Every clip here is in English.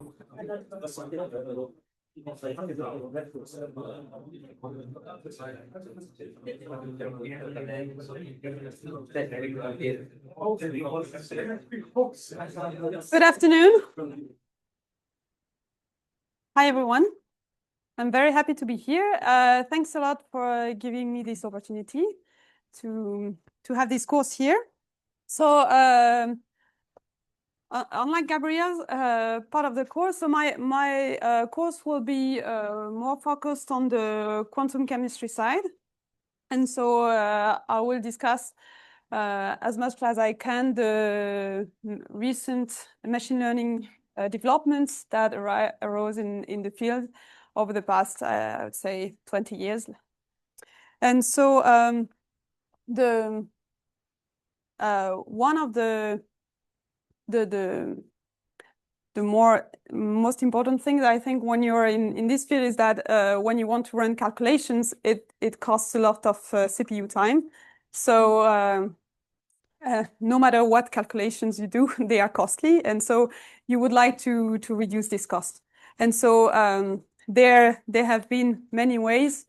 Good afternoon. Hi, everyone. I'm very happy to be here. Thanks a lot for giving me this opportunity to have this course here. So, unlike Gabrielle's part of the course, so my course will be more focused on the quantum chemistry side. And so I will discuss as much as I can the recent machine learning developments that arose in the field over the past, I would say, 20 years. And so the one of the most important things I think when you're in this field is that when you want to run calculations, it costs a lot of CPU time. So no matter what calculations you do, they are costly, and so you would like to reduce this cost. And so there have been many ways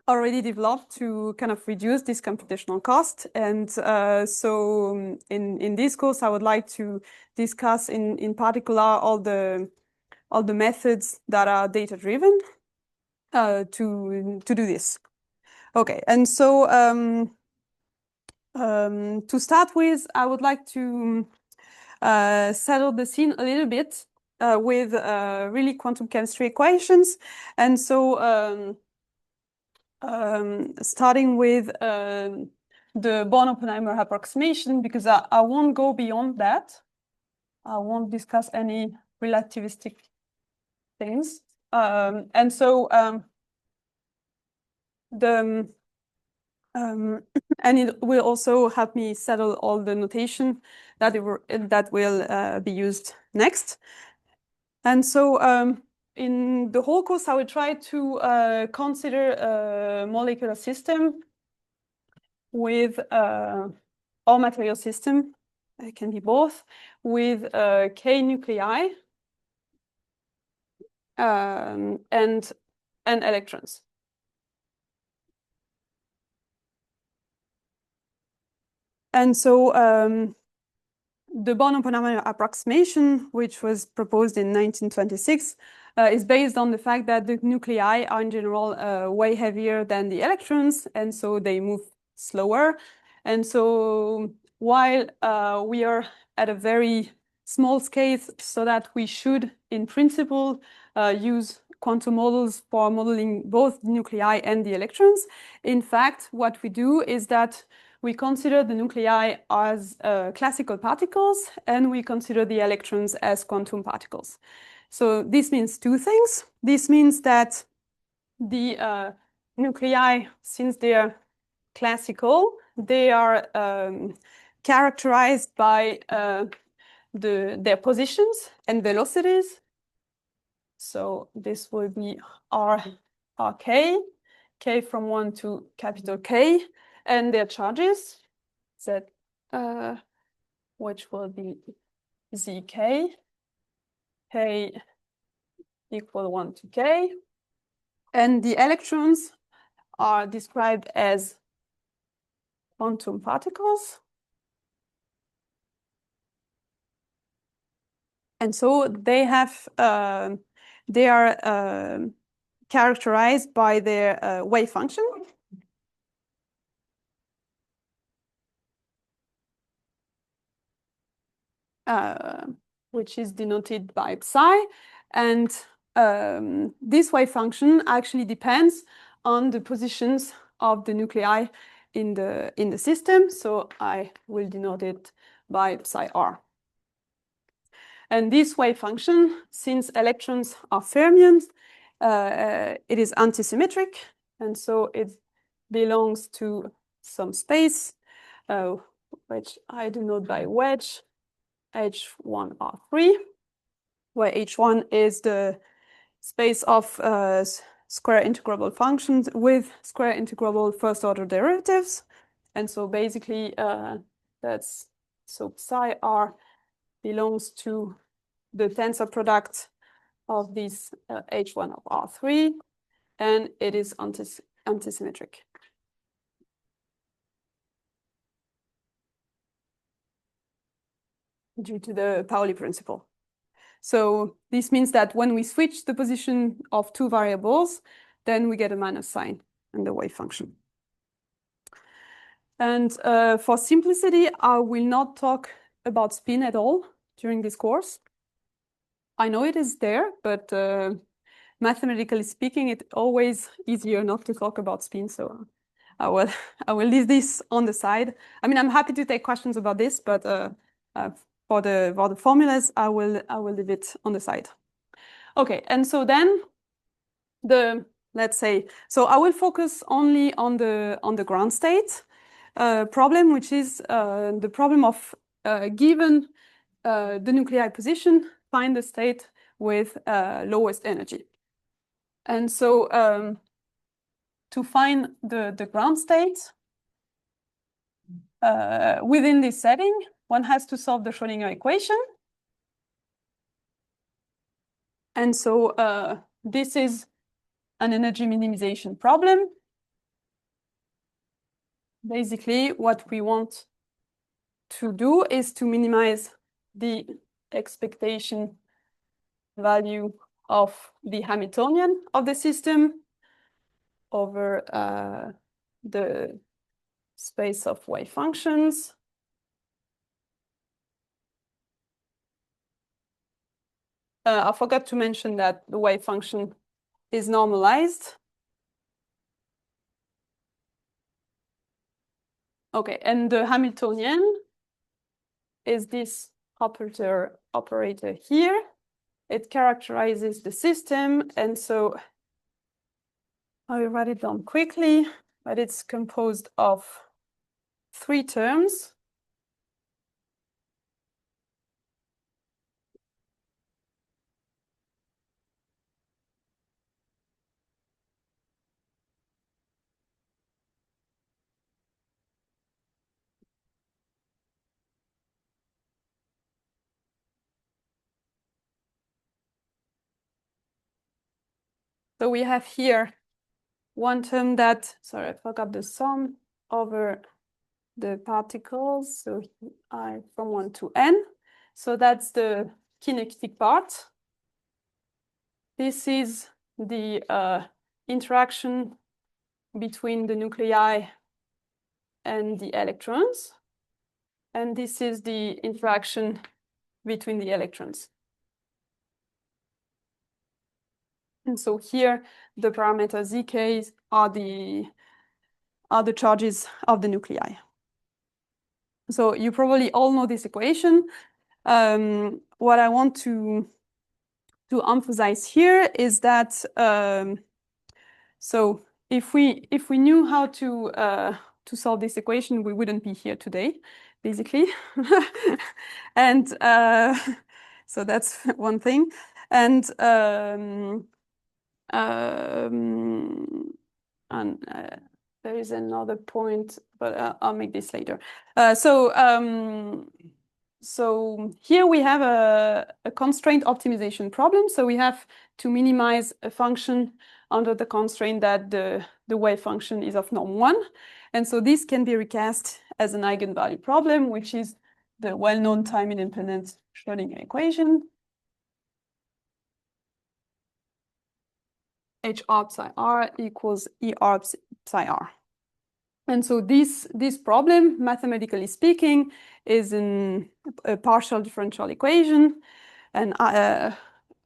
already developed to kind of reduce this computational cost. And so in this course, I would like to discuss in particular all the methods that are data driven to do this. Okay, and so to start with, I would like to settle the scene a little bit with really quantum chemistry equations. And so starting with the Born-Oppenheimer approximation, because I won't go beyond that. I won't discuss any relativistic things. And so and it will also help me settle all the notation that will be used next. And so in the whole course, I will try to consider a molecular system with or material system. It can be both with k nuclei and electrons. And so the Born-Oppenheimer approximation, which was proposed in 1926, is based on the fact that the nuclei are in general way heavier than the electrons, and so they move slower. And so while we are at a very small scale, so that we should, in principle, use quantum models for modeling both the nuclei and the electrons, in fact, what we do is that we consider the nuclei as classical particles, and we consider the electrons as quantum particles. So this means two things. This means that the nuclei, since they are classical, they are characterized by their positions and velocities. So this will be Rk, k from 1 to capital K, and their charges, Z, which will be Zk, K equal 1 to K. And the electrons are described as quantum particles. And so they are characterized by their wave function. Which is denoted by psi. And this wave function actually depends on the positions of the nuclei in the system. So I will denote it by psi r. And this wave function, since electrons are fermions, it is antisymmetric. And so it belongs to some space, which I denote by wedge H1R3, where H1 is the space of square integrable functions with square integrable first order derivatives. And so basically so psi r belongs to the tensor product of this H1 of R3, and it is antisymmetric. Due to the Pauli principle. So this means that when we switch the position of two variables, then we get a minus sign in the wave function. And for simplicity, I will not talk about spin at all during this course. I know it is there, but mathematically speaking, it's always easier not to talk about spin. So I will leave this on the side. I mean, I'm happy to take questions about this, but for the formulas, I will leave it on the side. Okay, and so then let's say, so I will focus only on the ground state problem, which is the problem of given the nuclei position, find the state with lowest energy. And so to find the ground state within this setting, one has to solve the Schrödinger equation. And so this is an energy minimization problem. Basically, what we want to do is to minimize the expectation value of the Hamiltonian of the system over the space of wave functions. I forgot to mention that the wave function is normalized. Okay, and the Hamiltonian is this operator here. It characterizes the system, and so I will write it down quickly, but it's composed of three terms. So we have here one term that, sorry, I forgot the sum over the particles, so I from 1 to n. So that's the kinetic part. This is the interaction between the nuclei and the electrons. And this is the interaction between the electrons. And so here, the parameter zk are the charges of the nuclei. So you probably all know this equation. What I want to emphasize here is that so if we knew how to solve this equation, we wouldn't be here today, basically. And so that's one thing. And there is another point, but I'll make this later. So here we have a constraint optimization problem. So we have to minimize a function under the constraint that the wave function is of norm 1. And so this can be recast as an eigenvalue problem, which is the well-known time-independent Schrödinger equation. HR psi r equals ER psi r. And so this problem, mathematically speaking, is a partial differential equation, and an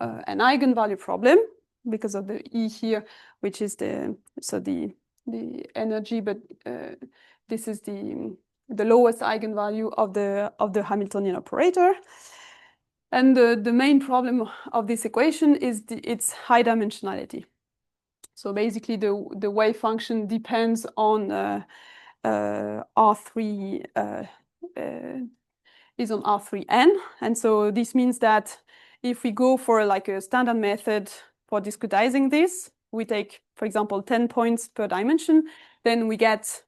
eigenvalue problem because of the E here, which is the energy, but this is the lowest eigenvalue of the Hamiltonian operator. And the main problem of this equation is its high dimensionality. So basically, the wave function depends on R3 is on R3n, and so this means that if we go for like a standard method for discretizing this, we take, for example, 10 points per dimension, then we get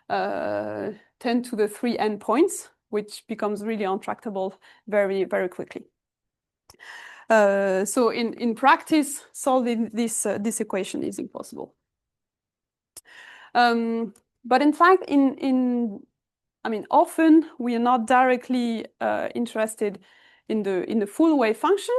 10 to the 3n points, which becomes really untractable very, very quickly. So in practice, solving this equation is impossible. But in fact, I mean, often we are not directly interested in the full wave function.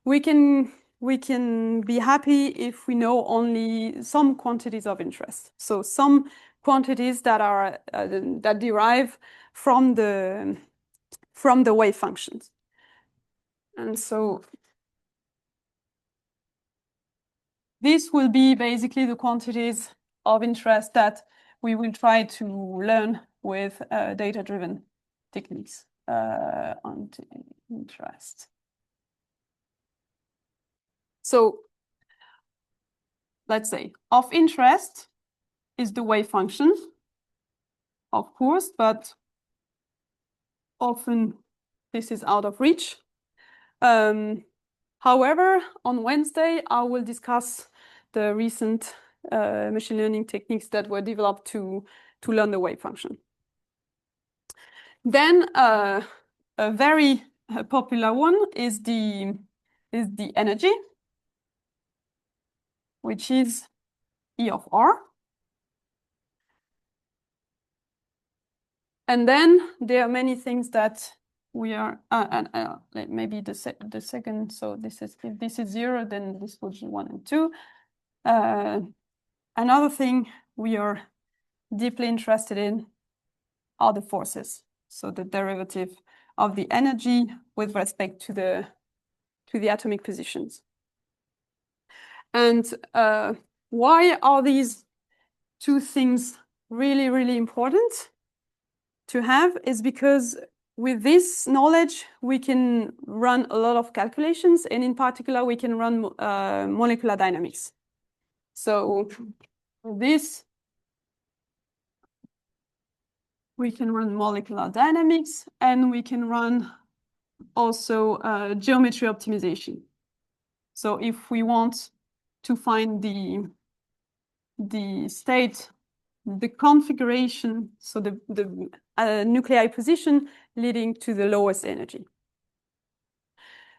We can be happy if we know only some quantities of interest. So some quantities that are that derive from the wave functions. And so this will be basically the quantities of interest that we will try to learn with data-driven techniques on interest. So let's say of interest is the wave function, of course, but often this is out of reach. However, on Wednesday, I will discuss the recent machine learning techniques that were developed to learn the wave function. Then a very popular one is the energy, which is E of R. And then there are many things that we are, maybe the second, so this is, if this is 0, then this would be 1 and 2. Another thing we are deeply interested in are the forces. So the derivative of the energy with respect to the atomic positions. And why are these two things really, really important to have is because with this knowledge, we can run a lot of calculations, and in particular, we can run molecular dynamics. So this, we can run molecular dynamics, and we can run also geometry optimization. So if we want to find the state, the configuration, so the nuclei position leading to the lowest energy.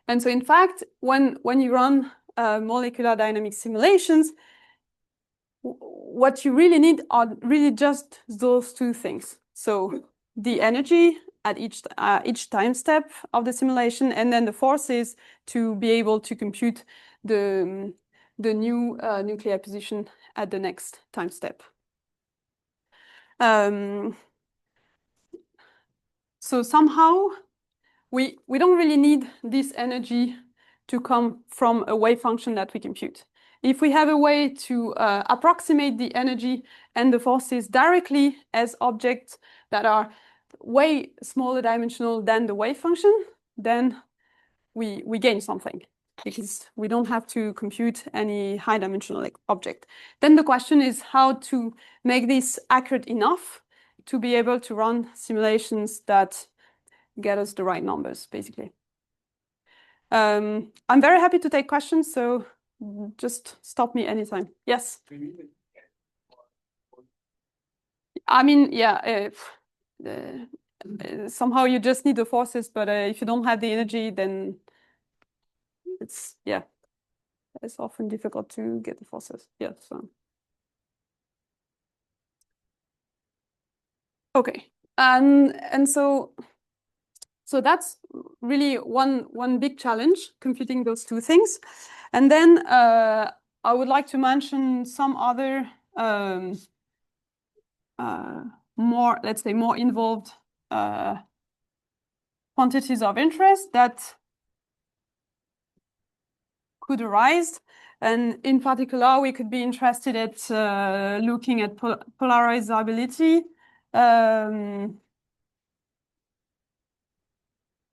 And so in fact, when you run molecular dynamic simulations, what you really need are really just those two things. So the energy at each time step of the simulation, and then the forces to be able to compute the new nuclei position at the next time step. So somehow we don't really need this energy to come from a wave function that we compute. If we have a way to approximate the energy and the forces directly as objects that are way smaller dimensional than the wave function, then we gain something, because we don't have to compute any high dimensional object. Then the question is how to make this accurate enough to be able to run simulations that get us the right numbers, basically. I'm very happy to take questions, so just stop me anytime. Yes? I mean, yeah, somehow you just need the forces, but if you don't have the energy, then it's often difficult to get the forces. Yeah, so. Okay, and so that's really one big challenge, computing those two things. And then I would like to mention some other more, let's say, more involved quantities of interest that could arise. And in particular, we could be interested at looking at polarizability,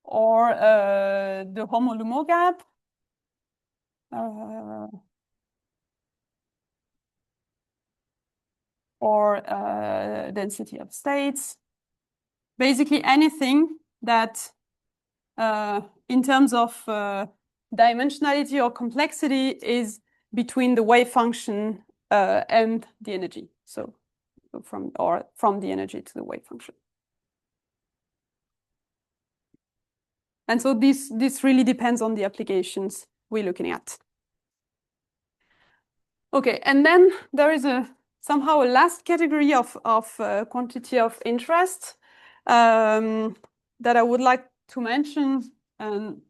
or the HOMO-LUMO gap, or density of states. Basically anything that in terms of dimensionality or complexity is between the wave function and the energy. So from the energy to the wave function. And so this really depends on the applications we're looking at. Okay, and then there is somehow a last category of quantity of interest that I would like to mention, and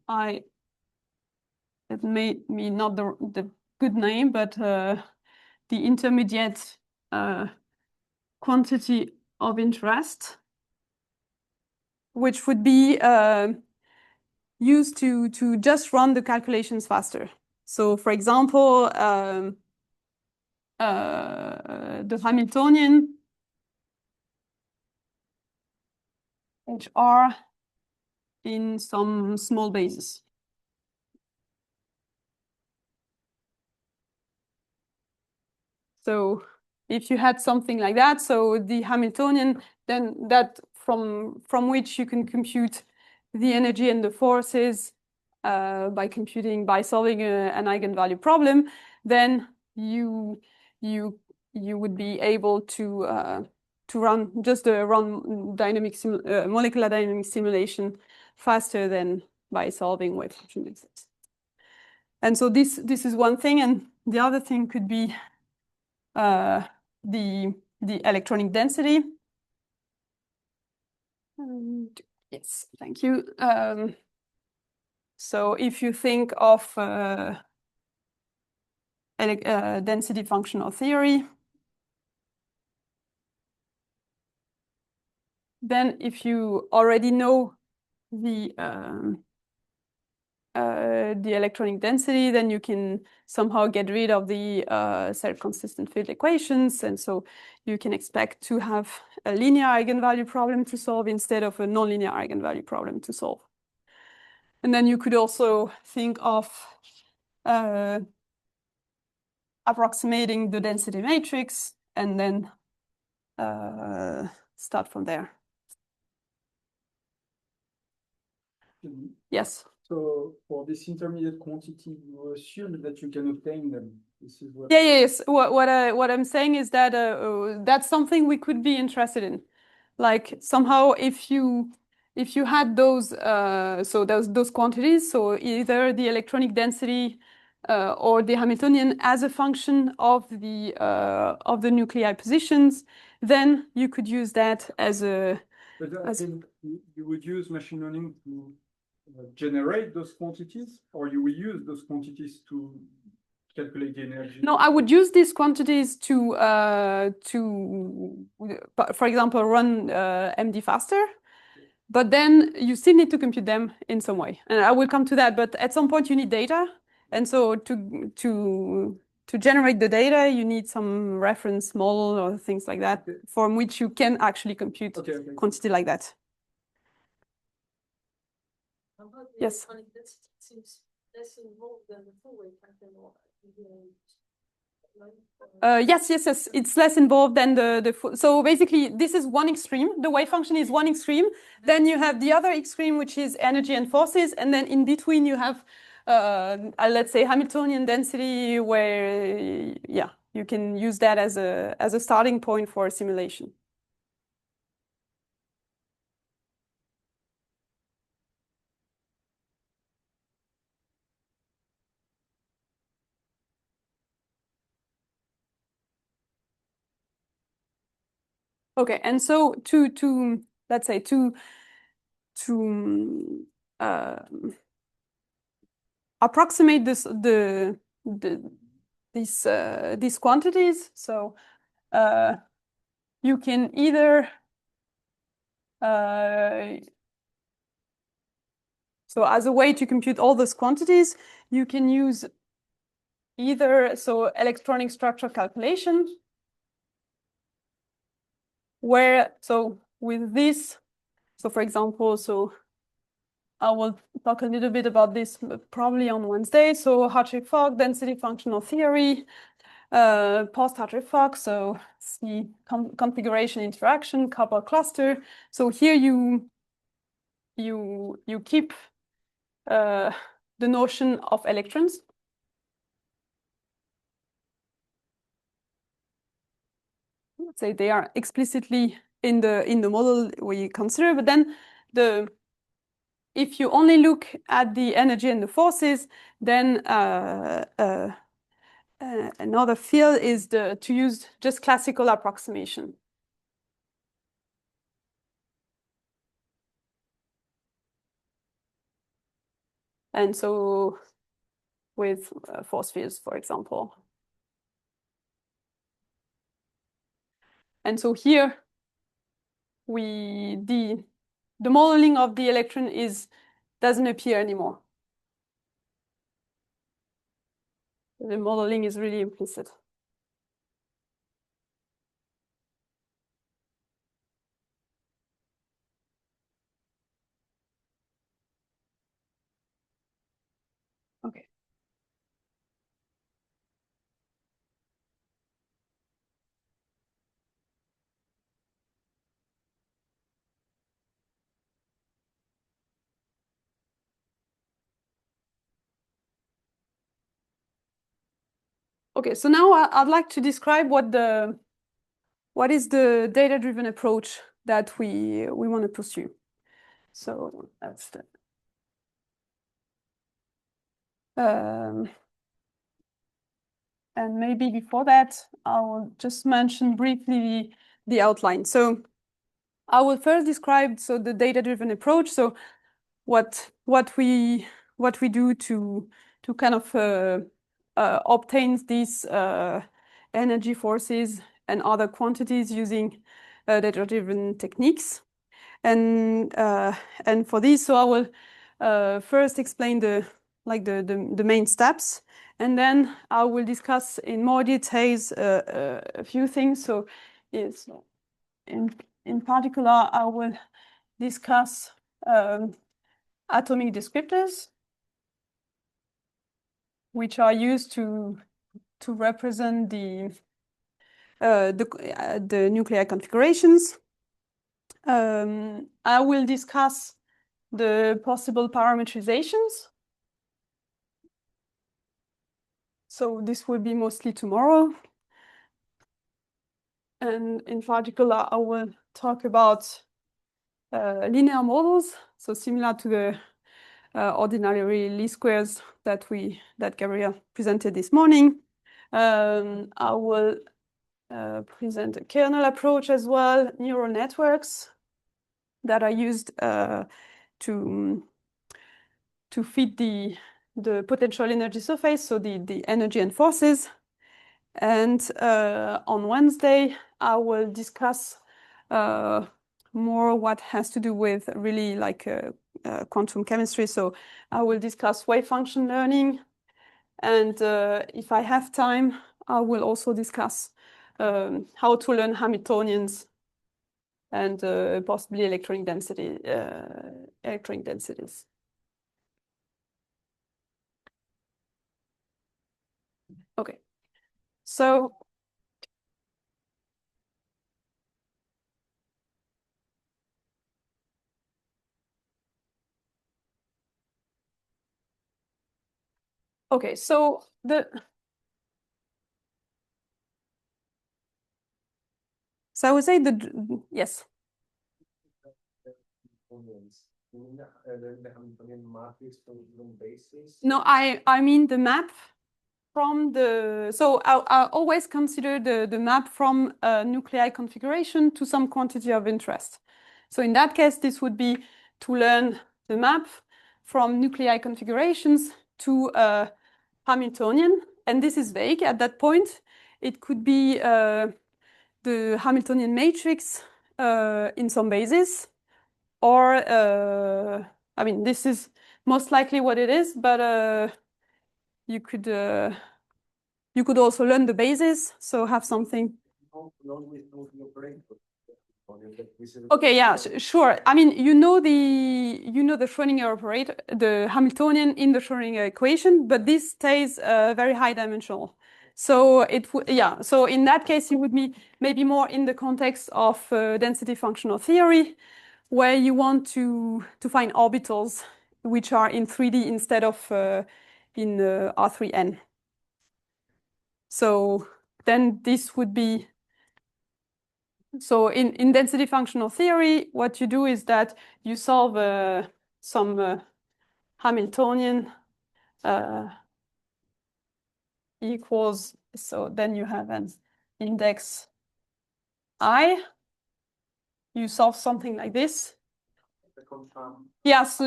it may be not the good name, but the intermediate quantity of interest, which would be used to just run the calculations faster. So, for example, the Hamiltonian HR in some small basis. So if you had something like that, so the Hamiltonian, then that from which you can compute the energy and the forces by solving an eigenvalue problem, then you would be able to run molecular dynamic simulation faster than by solving wave function methods. And so this is one thing, and the other thing could be the electronic density. Yes, thank you. So if you think of density functional theory, then if you already know the electronic density, then you can somehow get rid of the self-consistent field equations, and so you can expect to have a linear eigenvalue problem to solve instead of a nonlinear eigenvalue problem to solve. And then you could also think of approximating the density matrix and then start from there. Yes. So for this intermediate quantity, you assume that you can obtain them. This is what... Yes. What I'm saying is that that's something we could be interested in. Like somehow, if you had those those quantities, so either the electronic density or the Hamiltonian as a function of the nuclei positions, then you could use that as a. But you would use machine learning to generate those quantities, or you will use those quantities to calculate the energy? No, I would use these quantities to for example, run MD faster. But then you still need to compute them in some way, and I will come to that. But at some point, you need data, and so to generate the data, you need some reference model or things like that, from which you can actually compute quantity like that. Yes. It seems less involved than the full wave function. Yes. It's less involved than the full. So basically, this is one extreme. The wave function is one extreme. Then you have the other extreme, which is energy and forces, and then in between you have, let's say, Hamiltonian density, where you can use that as a starting point for a simulation. Okay, and so let's say to approximate these quantities, so you can either so as a way to compute all those quantities, you can use either electronic structure calculation, where with this, for example, I will talk a little bit about this probably on Wednesday. So Hartree-Fock density functional theory, post Hartree-Fock, so the configuration interaction couple cluster. So here you keep the notion of electrons. Let's say they are explicitly in the model we consider, but then if you only look at the energy and the forces, then another field is to use just classical approximation. And so with force fields, for example. And so here, the modeling of the electron doesn't appear anymore. The modeling is really implicit. Okay. Okay, so now I'd like to describe what is the data-driven approach that we want to pursue. So that's the and maybe before that, I will just mention briefly the outline. So I will first describe the data-driven approach. So what we do to kind of obtain these energy forces and other quantities using data-driven techniques. And for this, so I will first explain the main steps, and then I will discuss in more details a few things. So is in particular, I will discuss atomic descriptors, which are used to represent the nuclei configurations. I will discuss the possible parametrizations. So this will be mostly tomorrow. And in particular, I will talk about linear models, so similar to the ordinary least squares that Gabriel presented this morning. I will present a kernel approach as well, neural networks that are used to fit the potential energy surface, so the energy and forces. And on Wednesday, I will discuss more what has to do with really like quantum chemistry. So I will discuss wave function learning. And if I have time, I will also discuss how to learn Hamiltonians and possibly electronic densities. Okay, so okay, so I would say yes. No, I mean the map from so I always consider the map from a nuclei configuration to some quantity of interest. So in that case, this would be to learn the map from nuclei configurations to a Hamiltonian, and this is vague at that point. It could be the Hamiltonian matrix in some basis, or I mean, this is most likely what it is, but you could also learn the basis, so have something. Okay, yeah, sure. I mean, you know the Schrödinger operator, the Hamiltonian in the Schrödinger equation, but this stays very high dimensional. So so in that case, you would be maybe more in the context of density functional theory, where you want to find orbitals which are in 3D instead of in R3n. So then this would be, so in density functional theory, what you do is that you solve some Hamiltonian equals, so then you have an index I. You solve something like this. Yeah, so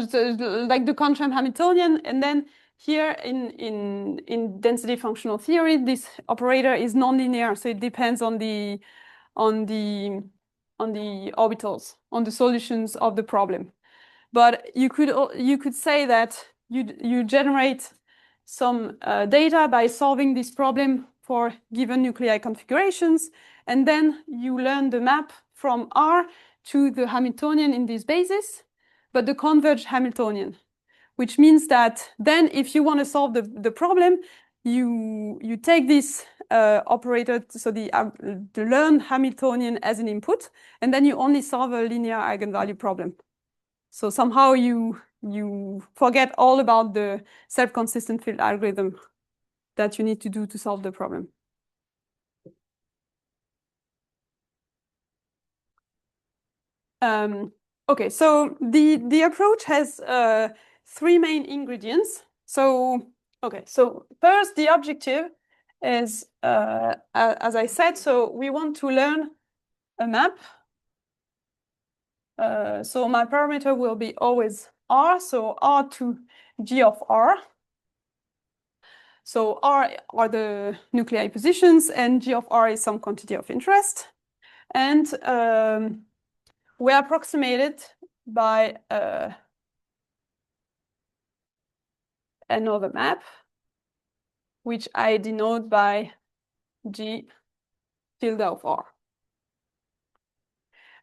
like the Contram Hamiltonian, and then here in density functional theory, this operator is nonlinear, so it depends on the orbitals, on the solutions of the problem. But you could say that you generate some data by solving this problem for given nuclei configurations, and then you learn the map from R to the Hamiltonian in this basis, but the converged Hamiltonian, which means that then if you want to solve the problem, you take this operator, so the learned Hamiltonian as an input, and then you only solve a linear eigenvalue problem. So somehow you forget all about the self-consistent field algorithm that you need to do to solve the problem. Okay, so the approach has three main ingredients. So first the objective is, as I said, so we want to learn a map. So my parameter will be always R, so R to G of R. So R are the nuclei positions, and G of R is some quantity of interest. And we approximate it by another map, which I denote by G tilde of R.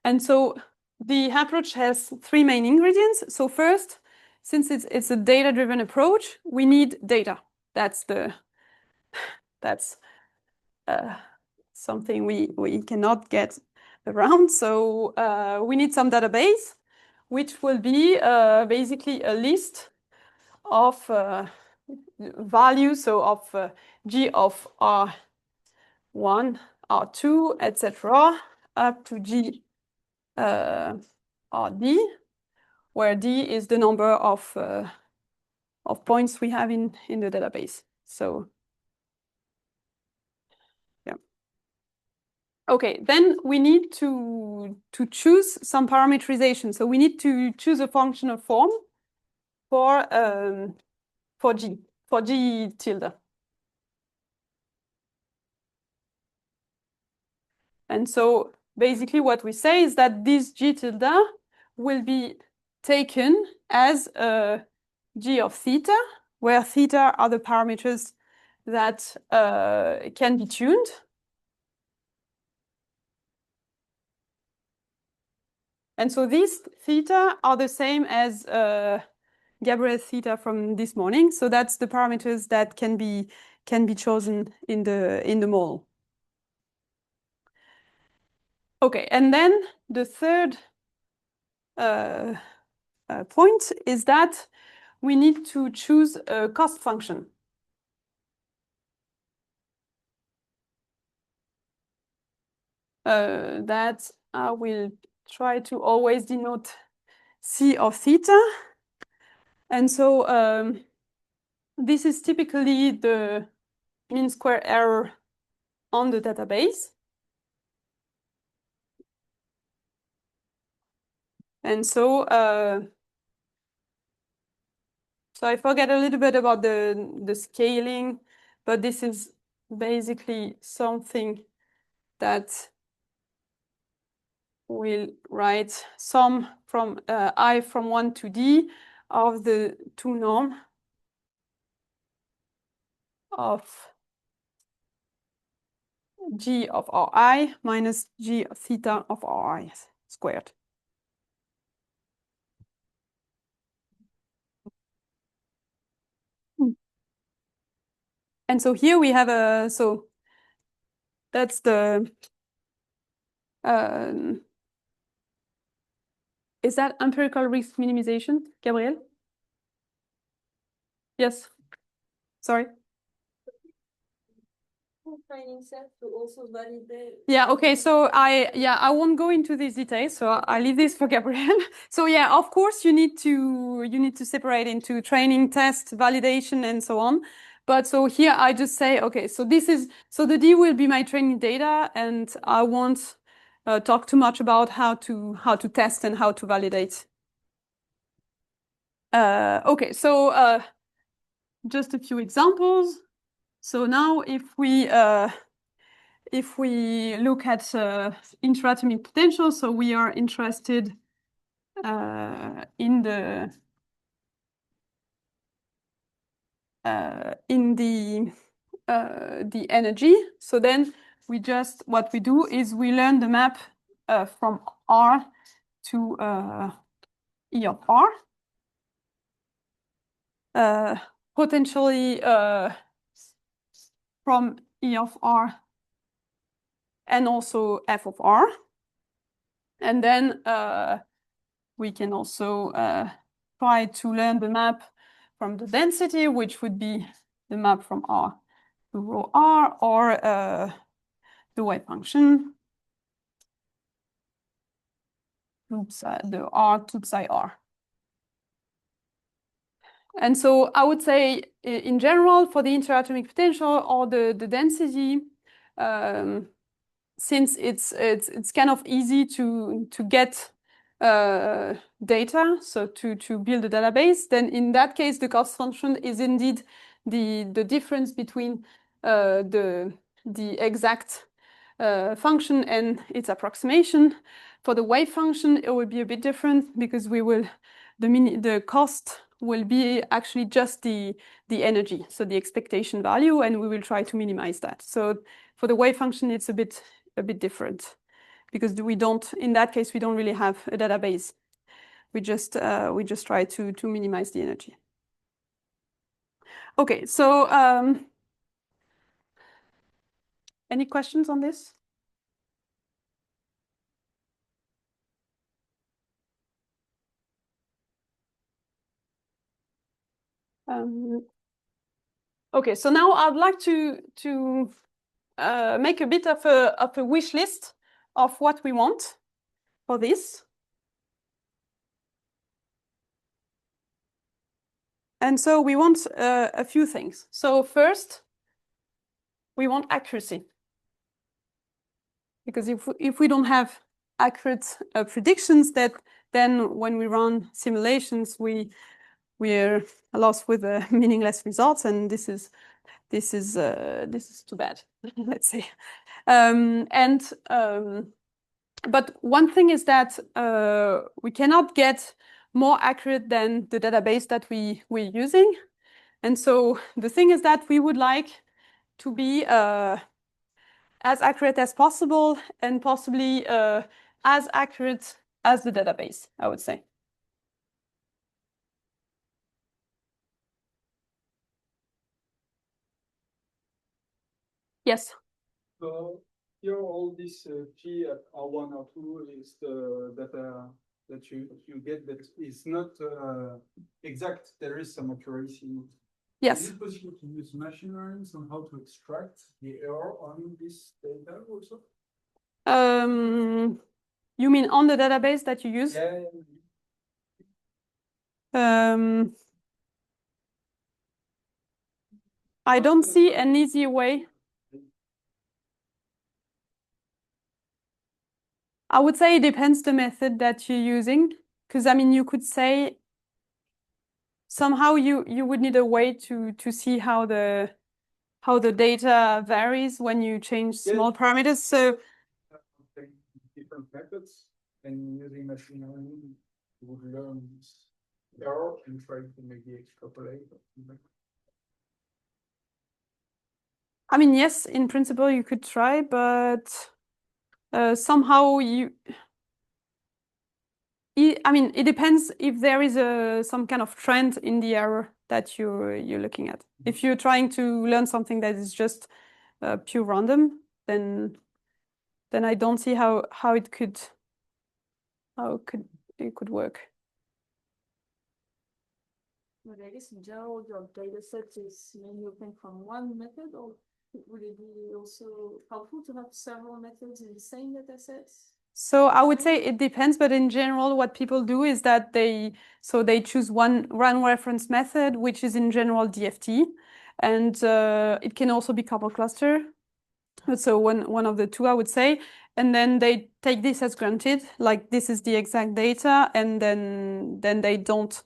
And so the approach has three main ingredients. So first, since it's a data-driven approach, we need data. That's something we cannot get around. So we need some database, which will be basically a list of values, so of G of R1, R2, etc., up to G RD, where D is the number of points we have in the database. So yeah. Okay, then we need to choose some parameterization. So we need to choose a functional form for G tilde. And so basically what we say is that this G tilde will be taken as a G of theta, where theta are the parameters that can be tuned. And so these theta are the same as Gabriel theta from this morning. So that's the parameters that can be chosen in the model. Okay, and then the third point is that we need to choose a cost function. That I will try to always denote C of theta. And so this is typically the mean square error on the database. And so I forget a little bit about the scaling, but this is basically something that will write sum from I from 1 to D of the two norm of G of Ri minus G of theta of Ri squared. And so here we have so that's the, is that empirical risk minimization, Gabriel? Yes, sorry. full training set to also validate? Yeah, okay, so I won't go into these details, so I leave this for Gabrielle. So yeah, of course you need to separate into training, test, validation, and so on. But so here I just say, okay, so the D will be my training data, and I won't talk too much about how to test and how to validate. Okay, so just a few examples. So now if we look at interatomic potential, so we are interested in the energy. So then what we do is we learn the map from R to E of R, potentially from E of R and also F of R. And then we can also try to learn the map from the density, which would be the map from R to rho R, or the wave function, the R to psi R. And so I would say, in general, for the interatomic potential or the density, since it's kind of easy to get data, so to build a database, then in that case the cost function is indeed the difference between the exact function and its approximation. For the wave function, it will be a bit different because the cost will be actually just the energy, so the expectation value, and we will try to minimize that. So for the wave function, it's a bit different because in that case, we don't really have a database. We just try to minimize the energy. Okay, so any questions on this? Okay, so now I'd like to make a bit of a wish list of what we want for this. And so we want a few things. So first, we want accuracy. Because if we don't have accurate predictions, then when we run simulations, we're lost with meaningless results, and this is too bad, let's say. But one thing is that we cannot get more accurate than the database that we're using. And so the thing is that we would like to be as accurate as possible and possibly as accurate as the database, I would say. Yes. So here, all this G at R1, R2 is the data that you get that is not exact. There is some accuracy. Yes. Is it possible to use machine learning on how to extract the error on this data also? You mean on the database that you use? Yeah. I don't see an easy way. I would say it depends the method that you're using, because I mean you could say somehow you would need a way to see how the data varies when you change small parameters. So different methods, and using machine learning, you would learn this error and try to maybe extrapolate. I mean, yes, in principle you could try, but somehow I mean, it depends if there is some kind of trend in the error that you're looking at. If you're trying to learn something that is just pure random, then I don't see how it could work. But I guess in general, your data set is mainly open from one method, or Would it be also helpful to have several methods in the same data sets? So I would say it depends, but in general, what people do is that they choose one reference method, which is in general DFT, and it can also be couple cluster. So one of the two, I would say, and then they take this as granted, like this is the exact data, and then they don't.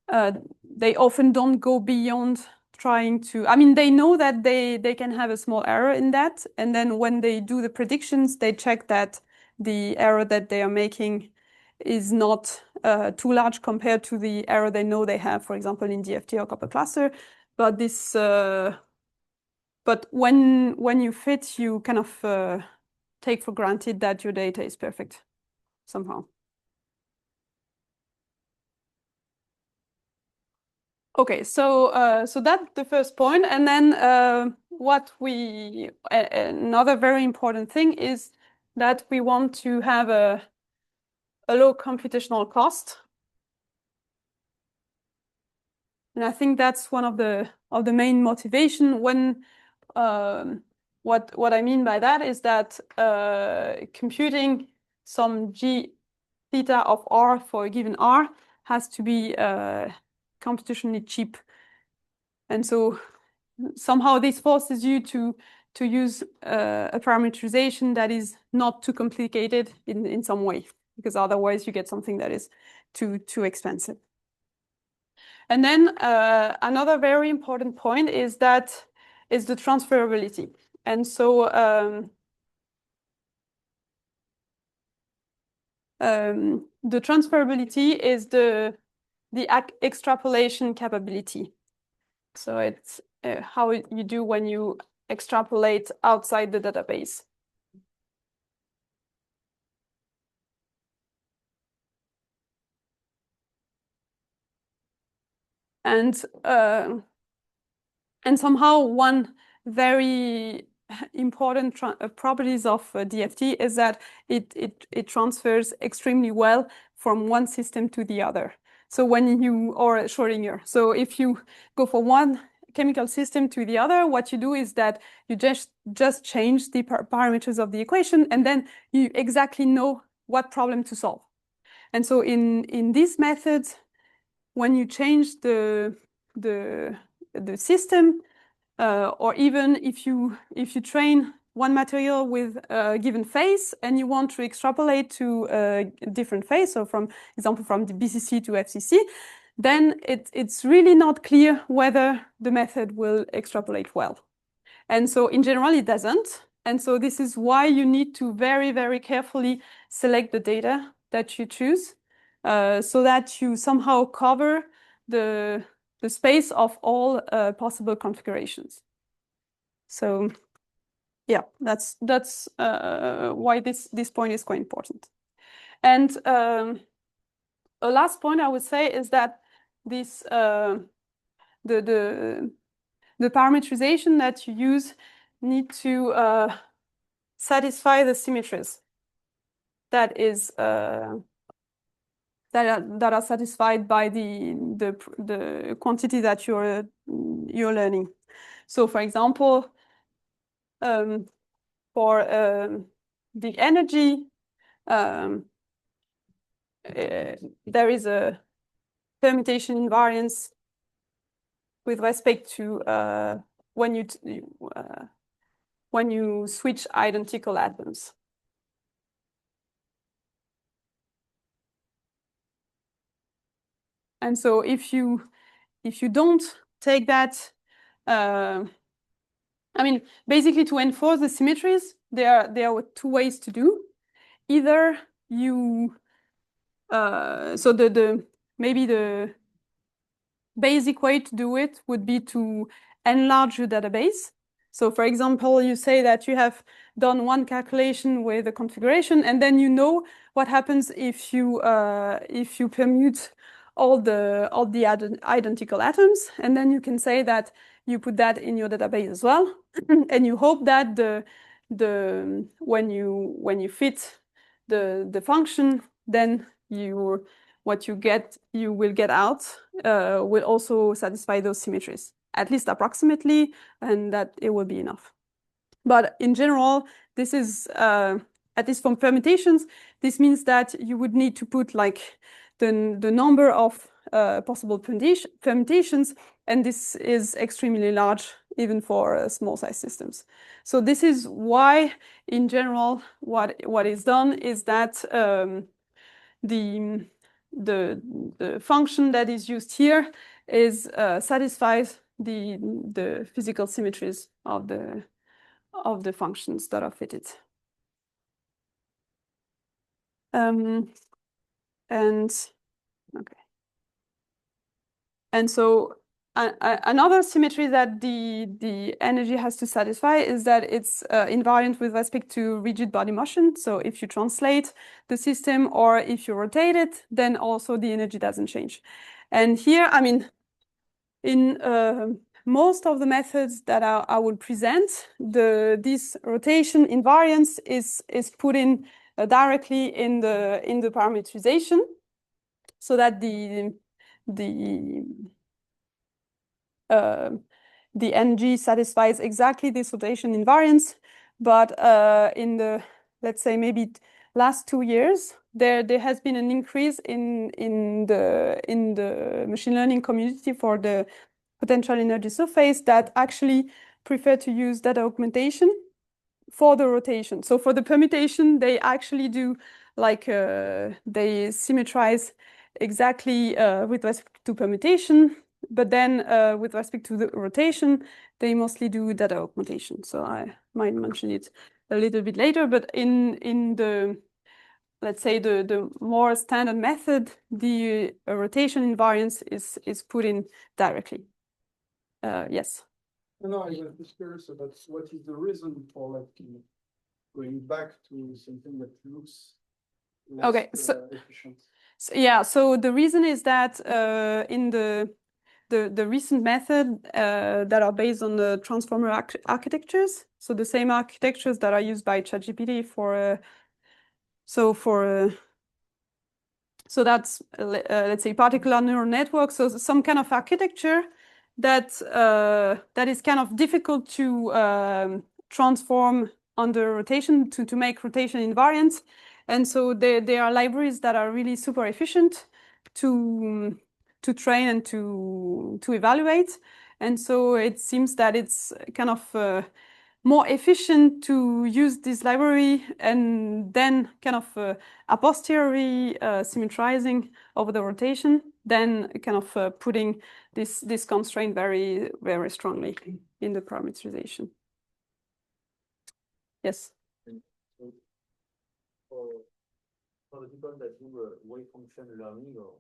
They often don't go beyond trying to. I mean, they know that they can have a small error in that, and then when they do the predictions, they check that the error that they are making is not too large compared to the error they know they have, for example, in DFT or copper cluster. But this, but when you fit, you kind of take for granted that your data is perfect somehow. Okay, so that's the first point, and then another very important thing is that we want to have a low computational cost, and I think that's one of the main motivation. When what I mean by that is that computing some g theta of r for a given r has to be computationally cheap. And so somehow this forces you to use a parameterization that is not too complicated in some way, because otherwise you get something that is too expensive. And then another very important point is the transferability. And so the transferability is the extrapolation capability. So it's how you do when you extrapolate outside the database. And somehow one very important properties of DFT is that it transfers extremely well from one system to the other. So when you, or Schrödinger, so if you go from one chemical system to the other, what you do is that you just change the parameters of the equation, and then you exactly know what problem to solve. And so in these methods, when you change the system, or even if you train one material with a given phase and you want to extrapolate to a different phase, so from example from the BCC to FCC, then it's really not clear whether the method will extrapolate well. And so in general, it doesn't. And so this is why you need to very, very carefully select the data that you choose, so that you somehow cover the space of all possible configurations. So yeah, that's why this point is quite important. And a last point I would say is that this the parameterization that you use need to satisfy the symmetries that is that are satisfied by the quantity that you're learning. So, for example, for the energy, there is a permutation invariance with respect to when you switch identical atoms. And so if you don't take that, I mean, basically to enforce the symmetries, there are two ways to do. Either you, so maybe the basic way to do it would be to enlarge your database. So for example, you say that you have done one calculation with a configuration, and then you know what happens if you permute all the identical atoms, and then you can say that you put that in your database as well, and you hope that when you fit the function, then what you will get out will also satisfy those symmetries. at least approximately, and that it will be enough. But in general, this is, at least from permutations, this means that you would need to put like the number of possible permutations, and this is extremely large even for small size systems. So this is why, in general, what is done is that the function that is used here is satisfies the physical symmetries of the functions that are fitted. And so another symmetry that the energy has to satisfy is that it's invariant with respect to rigid body motion. So if you translate the system or if you rotate it, then also the energy doesn't change. And here, I mean, in most of the methods that I will present, this rotation invariance is put in directly in the parameterization, so that the energy satisfies exactly this rotation invariance. But in the, let's say, maybe last 2 years, there has been an increase in the machine learning community for the potential energy surface that actually prefer to use data augmentation for the rotation. So for the permutation, they actually do like they symmetrize exactly with respect to permutation, but then with respect to the rotation, they mostly do data augmentation. So I might mention it a little bit later, but in the, let's say, the more standard method, the rotation invariance is put in directly. Yes. No, I was just curious about what is the reason for like going back to something that looks less Okay, efficient. So the reason is that in the recent method that are based on the transformer architectures, so the same architectures that are used by ChatGPT for so that's let's say particular neural network, so some kind of architecture that is kind of difficult to transform under rotation to make rotation invariant. And so there are libraries that are really super efficient to train and to evaluate. And so it seems that it's kind of more efficient to use this library and then kind of a posteriori symmetrizing over the rotation, then kind of putting this constraint very, very strongly in the parameterization. Yes. For the people that do wave function learning or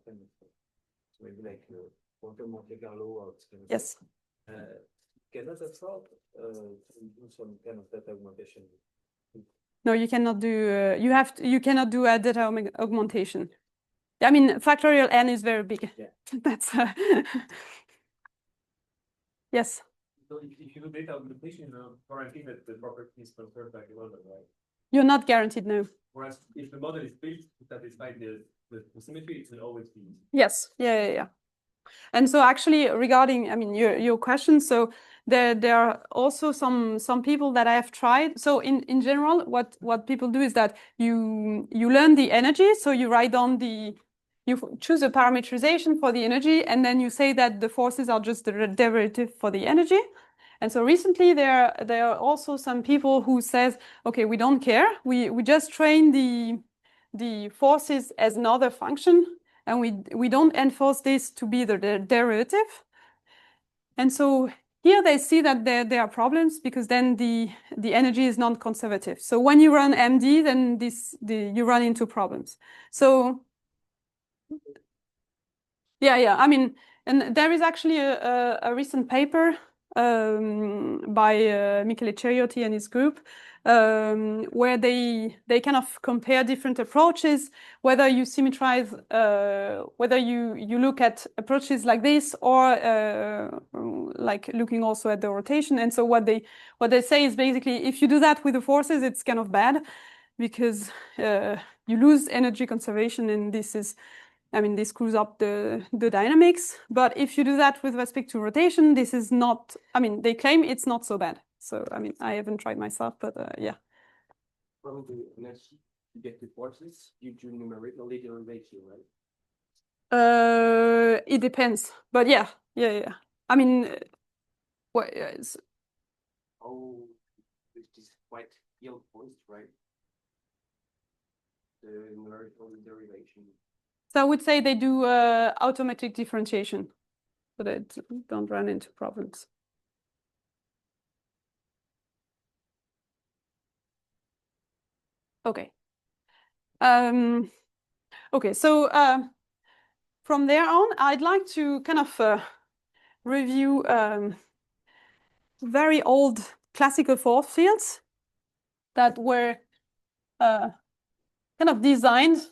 maybe like quantum Monte Carlo or Yes. Cannot afford to do some kind of data augmentation. No, you cannot do. You cannot do a data augmentation. I mean, factorial n is very big. Yeah. That's yes. So if you do data augmentation, you're guaranteed that the property is conserved by the model, right? You're not guaranteed, no. Whereas if the model is built to satisfy the symmetry, it will always be easy. Yes. Yeah. And so actually regarding, I mean, your question, so there are also some people that I have tried. So in general, what people do is that you learn the energy. So you write down you choose a parameterization for the energy, and then you say that the forces are just the derivative for the energy. And so recently there are also some people who says, okay, we don't care. We just train the forces as another function, and we don't enforce this to be the derivative. And so here they see that there are problems because then the energy is non-conservative. So when you run MD, then you run into problems. So yeah. I mean, and there is actually a recent paper by Michele Ceriotti and his group, where they kind of compare different approaches, whether you symmetrize, whether you look at approaches like this or like looking also at the rotation. And so what they say is basically, if you do that with the forces, it's kind of bad because you lose energy conservation, and this is I mean, this screws up the dynamics. But if you do that with respect to rotation, this is not, I mean, they claim it's not so bad. So, I mean, I haven't tried myself, but yeah. From the energy you get the forces, you do numerical derivation, right? It depends, but yeah. I mean, what is? Oh, which is quite ill poised, right? The numerical derivation. So I would say they do automatic differentiation, so they don't run into problems. Okay. Okay, so from there on, I'd like to kind of review very old classical force fields that were kind of designed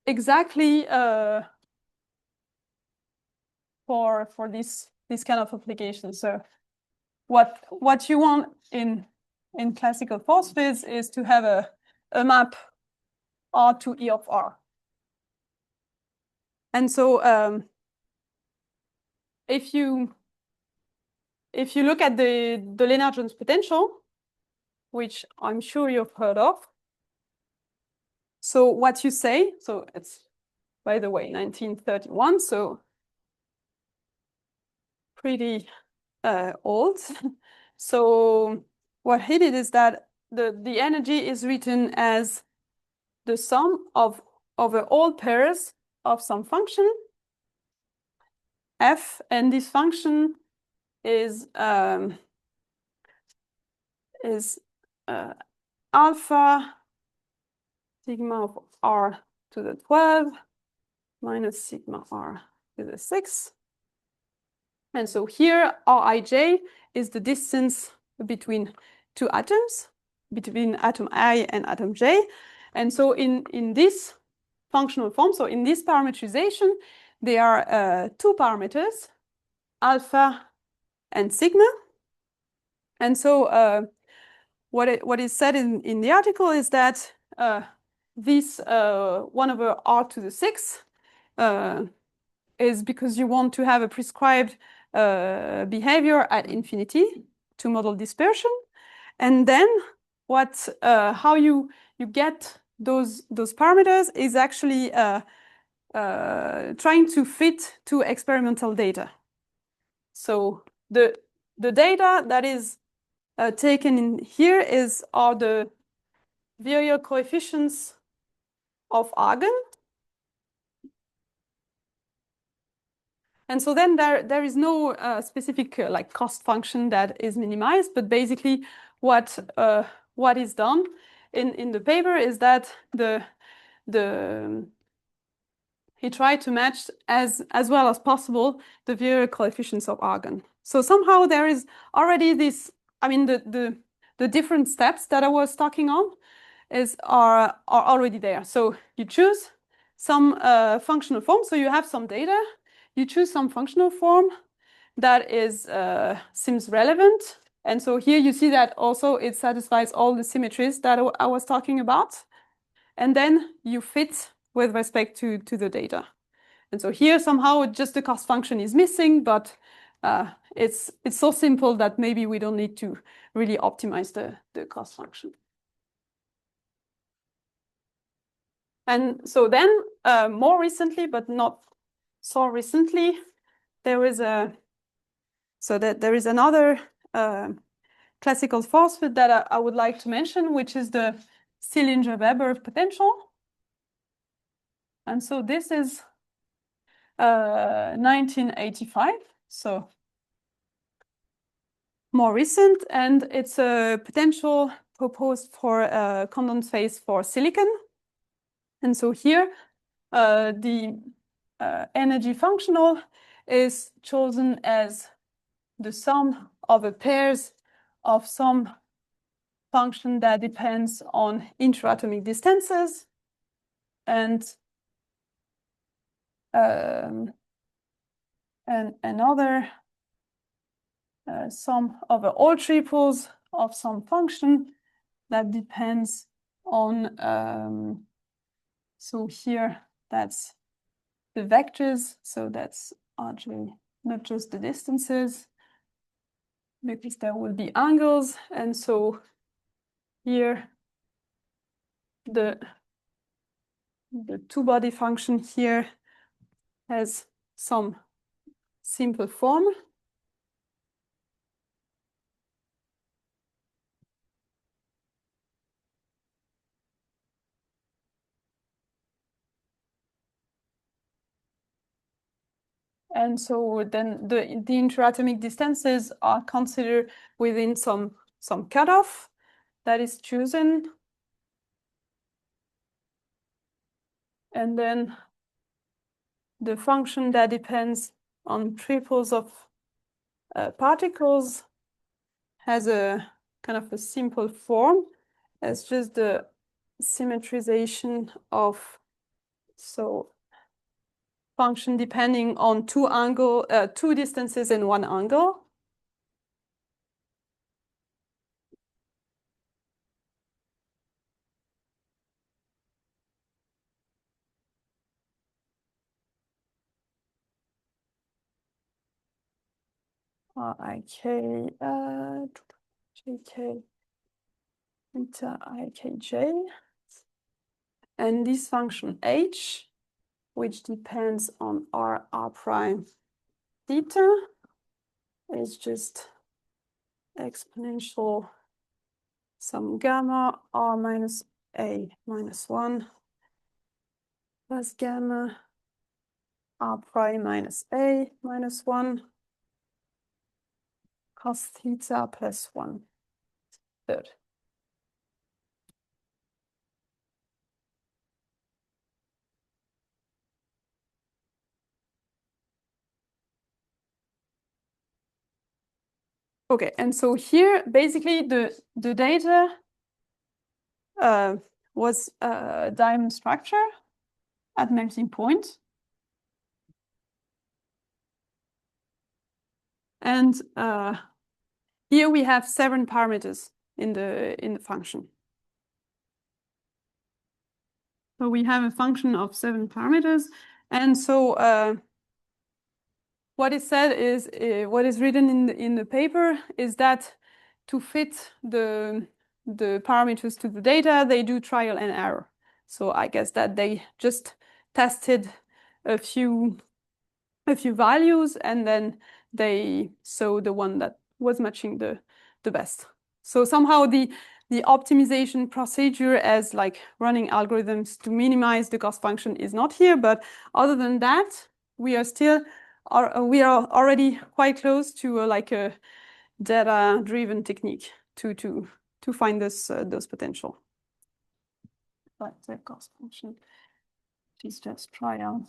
exactly for this kind of application. So what you want in classical force fields is to have a map R to E of R. And so if you look at the Lennard-Jones potential, which I'm sure you've heard of, so what you say, so it's, by the way, 1931, so pretty old. So what he did is that the energy is written as the sum of all pairs of some function f, and this function is alpha sigma of r to the 12 minus sigma r to the 6. And so here Rij is the distance between two atoms, between atom I and atom J. And so in this functional form, so in this parameterization, there are two parameters, alpha and sigma. And so what is said in the article is that this 1 over r to the 6 is because you want to have a prescribed behavior at infinity to model dispersion. And then how you get those parameters is actually trying to fit to experimental data. So the data that is taken in here are the virial coefficients of argon. And so then there is no specific like cost function that is minimized, but basically what is done in the paper is that he tried to match as well as possible the virial coefficients of argon. So somehow there is already this, I mean, the different steps that I was talking on are already there. So you choose some functional form. So you have some data, you choose some functional form that is seems relevant. And so here you see that also it satisfies all the symmetries that I was talking about. And then you fit with respect to the data. And so here somehow just the cost function is missing, but it's so simple that maybe we don't need to really optimize the cost function. And so then more recently, but not so recently, there is another classical force field that I would like to mention, which is the Silinger-Weber potential. And so this is 1985, so more recent, and it's a potential proposed for a condensed phase for silicon. And so here the energy functional is chosen as the sum of the pairs of some function that depends on interatomic distances and another sum over all triples of some function that depends on so here that's vectors. So that's RJ, not just the distances, because there will be angles. And so here, the two-body function here has some simple form. And so then the interatomic distances are considered within some cutoff that is chosen. And then the function that depends on triples of particles has a kind of a simple form. It's just the symmetrization of function depending on two distances and one angle. IK, JK, theta IKJ. And this function H, which depends on R prime theta, is just exponential some gamma R minus A minus 1 plus gamma R prime minus A minus 1 cos theta plus 1/3. Okay, and so here basically the data was a diamond structure at melting point. And here we have 7 parameters in the function. So we have a function of 7 parameters. And so what is said is, what is written in the paper is that to fit the parameters to the data, they do trial and error. So I guess that they just tested a few values and then they saw the one that was matching the best. So somehow the optimization procedure as like running algorithms to minimize the cost function is not here, but other than that, we are already quite close to like a data-driven technique to find those potential. But the cost function, please just try out.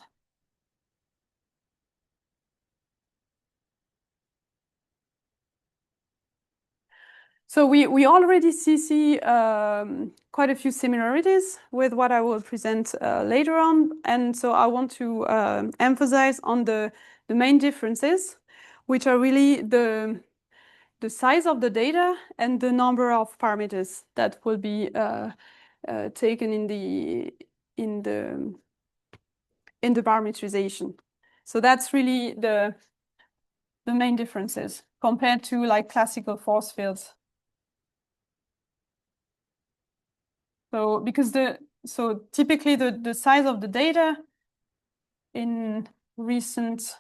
So we already see quite a few similarities with what I will present later on. And so I want to emphasize on the main differences, which are really the size of the data and the number of parameters that will be taken in the parameterization. So that's really the main differences compared to like classical force fields. So because typically the size of the data in recent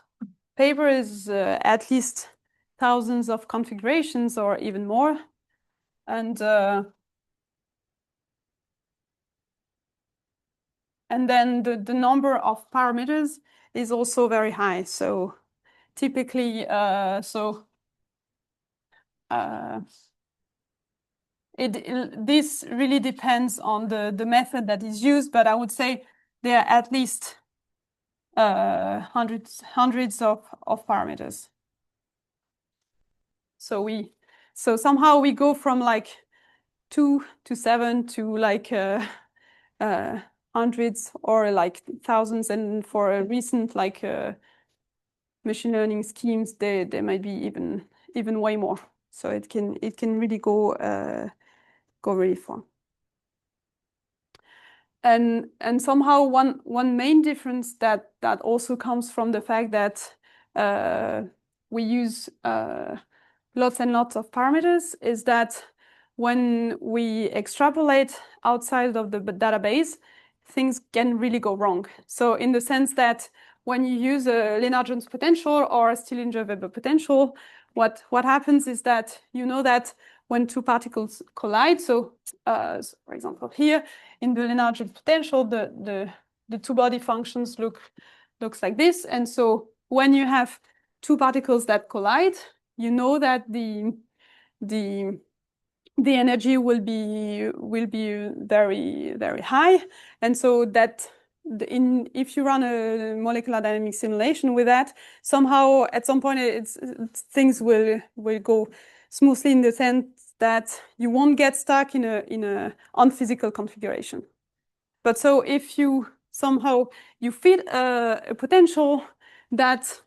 paper is at least thousands of configurations or even more, and then the number of parameters is also very high. So typically, this really depends on the method that is used, but I would say there are at least hundreds of parameters. So somehow we go from like 2 to 7 to like hundreds or like thousands, and for a recent like machine learning schemes, there might be even way more. So it can really go really far. And somehow one main difference that also comes from the fact that we use lots and lots of parameters is that when we extrapolate outside of the database, things can really go wrong. So in the sense that when you use a Lennard-Jones potential or a Stillinger-Weber potential, what happens is that you know that when two particles collide, so for example here in the Lennard-Jones potential, the two body functions looks like this. And so when you have two particles that collide, you know that the energy will be very, very high. And so that if you run a molecular dynamic simulation with that, somehow at some point things will go smoothly in the sense that you won't get stuck in a unphysical configuration. But so if you somehow you feed a potential that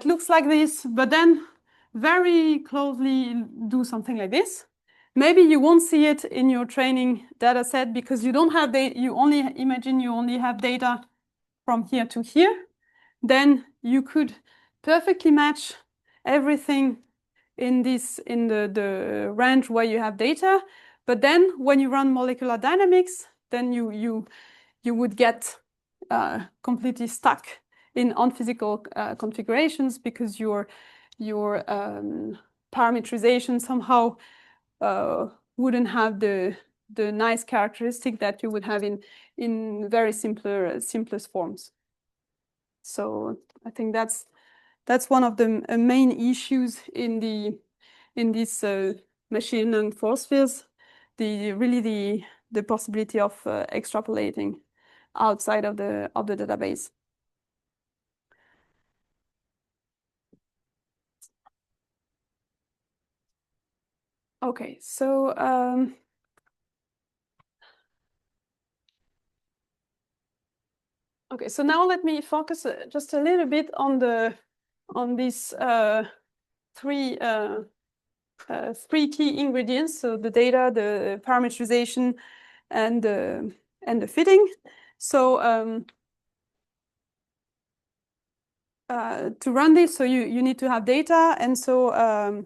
looks like this, but then very closely do something like this, maybe you won't see it in your training data set because you don't have data, you only have data from here to here. Then you could perfectly match everything in the range where you have data. But then when you run molecular dynamics, then you would get completely stuck in unphysical configurations because your parameterization somehow wouldn't have the nice characteristic that you would have in very simplest forms. So I think that's one of the main issues in this machine learning force fields, the possibility of extrapolating outside of the database. Okay, so okay, so now let me focus just a little bit on these three key ingredients. So the data, the parameterization, and the fitting. So to run this, so you need to have data, and so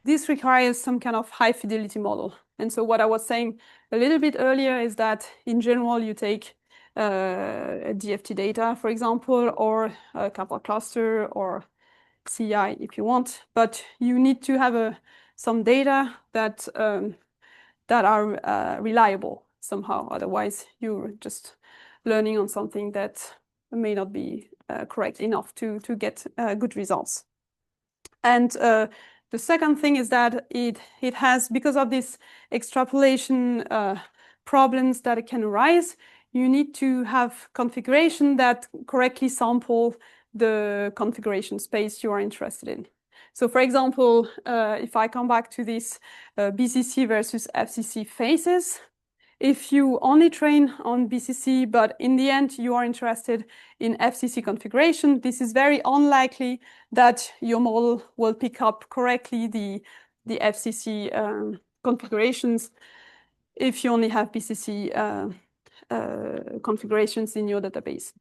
this requires some kind of high fidelity model. And so what I was saying a little bit earlier is that in general you take DFT data, for example, or a Kappa cluster or CI if you want, but you need to have some data that are reliable somehow. Otherwise, you're just learning on something that may not be correct enough to get good results. And the second thing is that it has, because of this extrapolation problems that it can arise, you need to have configuration that correctly sample the configuration space you are interested in. So for example, if I come back to this BCC versus FCC phases, if you only train on BCC, but in the end you are interested in FCC configuration, this is very unlikely that your model will pick up correctly the FCC configurations if you only have BCC configurations in your database.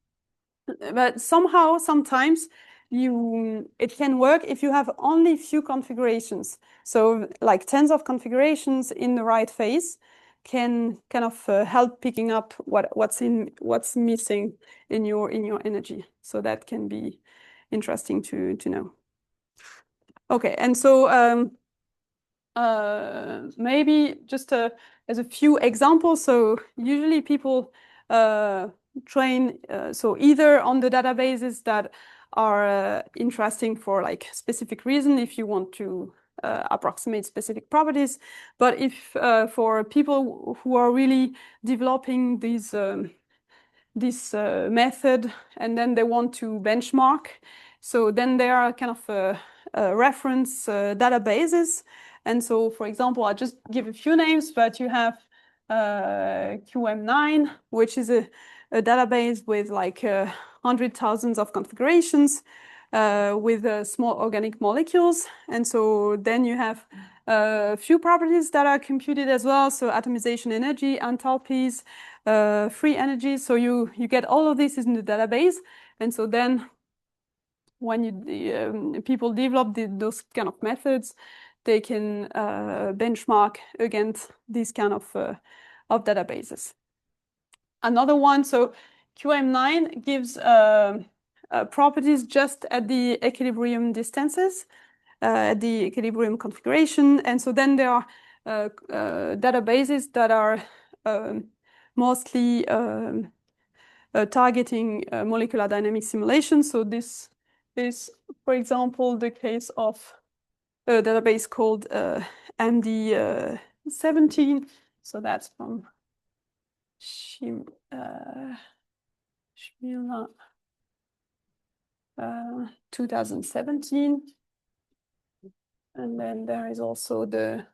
But somehow, sometimes it can work if you have only few configurations. So like tens of configurations in the right phase can kind of help picking up what's missing in your energy. So that can be interesting to know. Okay, and so maybe just as a few examples. So usually people train so either on the databases that are interesting for like specific reason if you want to approximate specific properties, but if for people who are really developing this method and then they want to benchmark, so then there are kind of reference databases. And so, for example, I'll just give a few names, but you have QM9, which is a database with like 100,000 of configurations with small organic molecules. And so then you have a few properties that are computed as well. So atomization energy, enthalpies, free energy. So you get all of this in the database. And so then when people develop those kind of methods, they can benchmark against these kind of databases. Another one, so QM9 gives properties just at the equilibrium distances, at the equilibrium configuration. And so then there are databases that are mostly targeting molecular dynamic simulation. So this is, for example, the case of a database called MD17. So that's from Schmiller, 2017. And then there is also the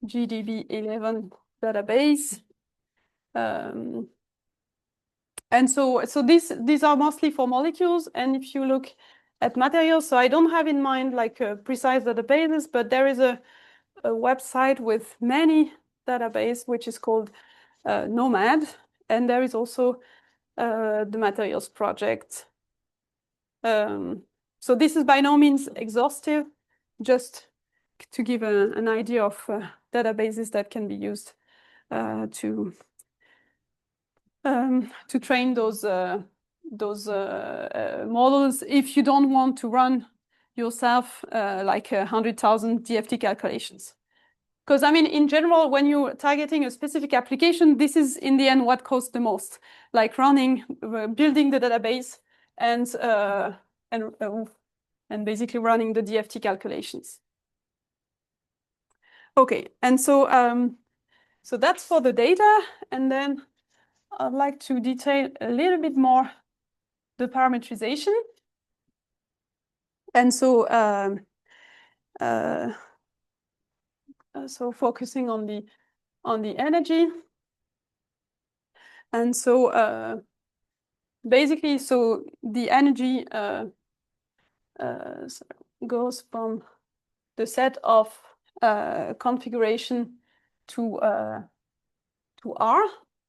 GDB11 database. And so these are mostly for molecules. And if you look at materials, so I don't have in mind like precise databases, but there is a website with many databases, which is called Nomad. And there is also the materials project. So this is by no means exhaustive, just to give an idea of databases that can be used to train those models if you don't want to run yourself like 100,000 DFT calculations. Because I mean, in general, when you're targeting a specific application, this is in the end what costs the most, like building the database and basically running the DFT calculations. Okay, and so so that's for the data, and then I'd like to detail a little bit more the parametrization. And so so focusing on the energy. And so basically, so the energy goes from the set of configuration to R.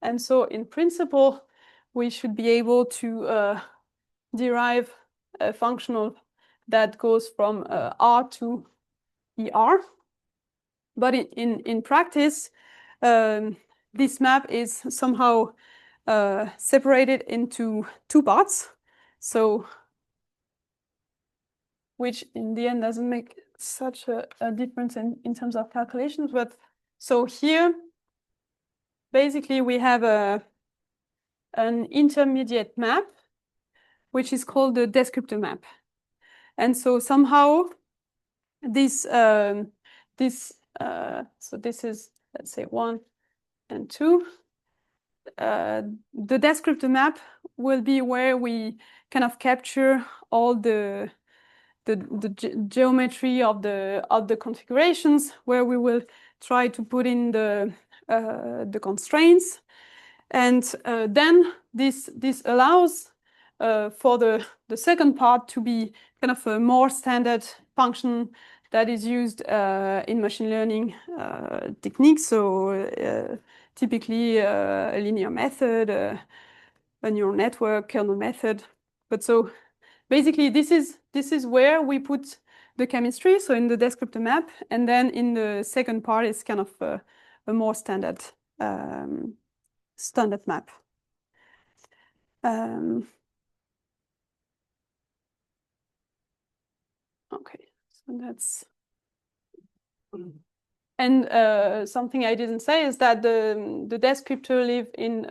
And so in principle, we should be able to derive a functional that goes from R to ER. But in practice, this map is somehow separated into two parts. So, which in the end doesn't make such a difference in terms of calculations. But so here, basically, we have an intermediate map, which is called the descriptor map. And so somehow this, so this is, let's say, 1 and 2. The descriptor map will be where we kind of capture all the geometry of the configurations, where we will try to put in the constraints, and then this allows for the second part to be kind of a more standard function that is used in machine learning techniques. So typically a linear method, a neural network, kernel method. But so basically this is where we put the chemistry, so in the descriptor map, and then in the second part is kind of a more standard map. Okay, so that's, and something I didn't say is that the descriptor live in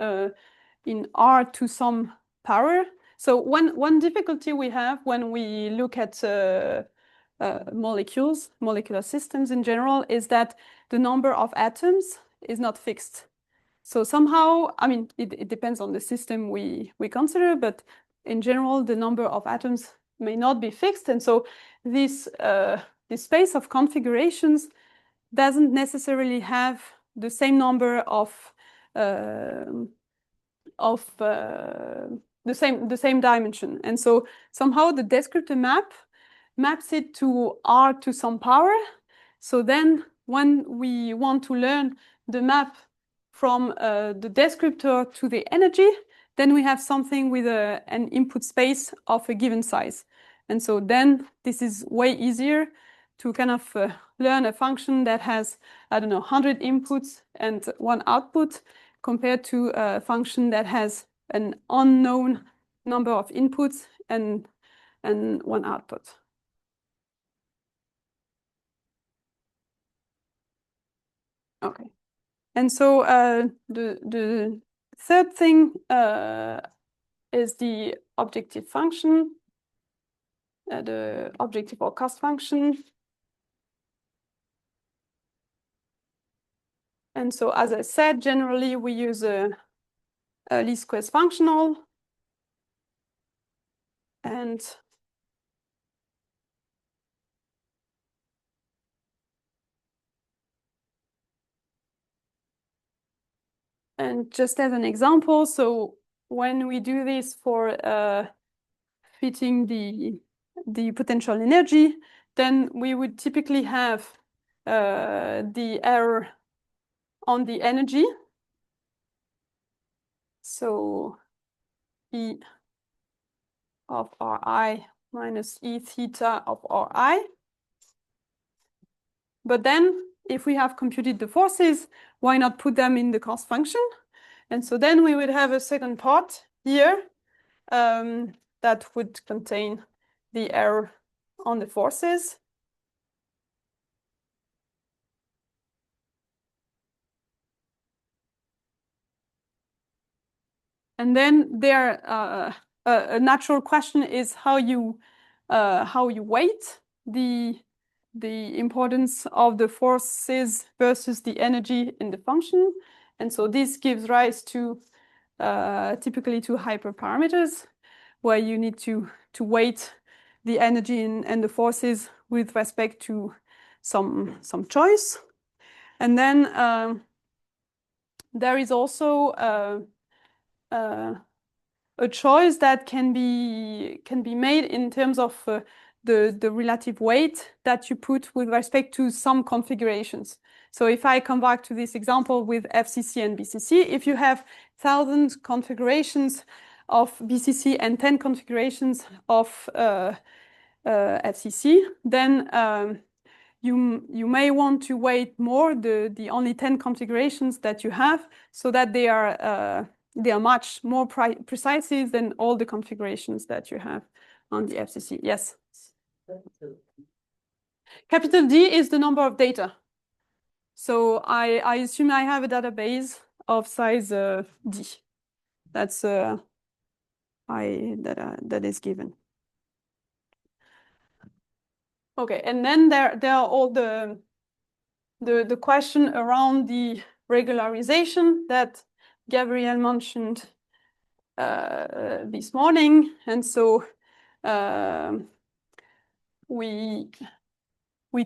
R to some power. So one difficulty we have when we look at molecular systems in general, is that the number of atoms is not fixed. So somehow, I mean, it depends on the system we consider, but in general, the number of atoms may not be fixed. And so this space of configurations doesn't necessarily have the same number of the same dimension. And so somehow the descriptor map maps it to R to some power. So then when we want to learn the map from the descriptor to the energy, then we have something with an input space of a given size. And so then this is way easier to kind of learn a function that has, I don't know, 100 inputs and 1 output compared to a function that has an unknown number of inputs and 1 output. Okay. And so the third thing is the objective function, the objective or cost function. And so, as I said, generally we use a least squares functional. And just as an example, so when we do this for fitting the potential energy, then we would typically have the error on the energy. So E of Ri minus E theta of Ri. But then if we have computed the forces, why not put them in the cost function? And so then we would have a second part here that would contain the error on the forces. And then there, a natural question is how you weight the importance of the forces versus the energy in the function. And so this gives rise to typically to hyperparameters, where you need to weight the energy and the forces with respect to some choice. And then there is also a choice that can be made in terms of the relative weight that you put with respect to some configurations. So if I come back to this example with FCC and BCC, if you have 1,000 configurations of BCC and 10 configurations of FCC, then you may want to weight more the only 10 configurations that you have, so that they are much more precisely than all the configurations that you have on the FCC. Yes? Capital D is the number of data. So I assume I have a database of size D. That's that is given. Okay, and then there are all the question around the regularization that Gabrielle mentioned this morning. And so we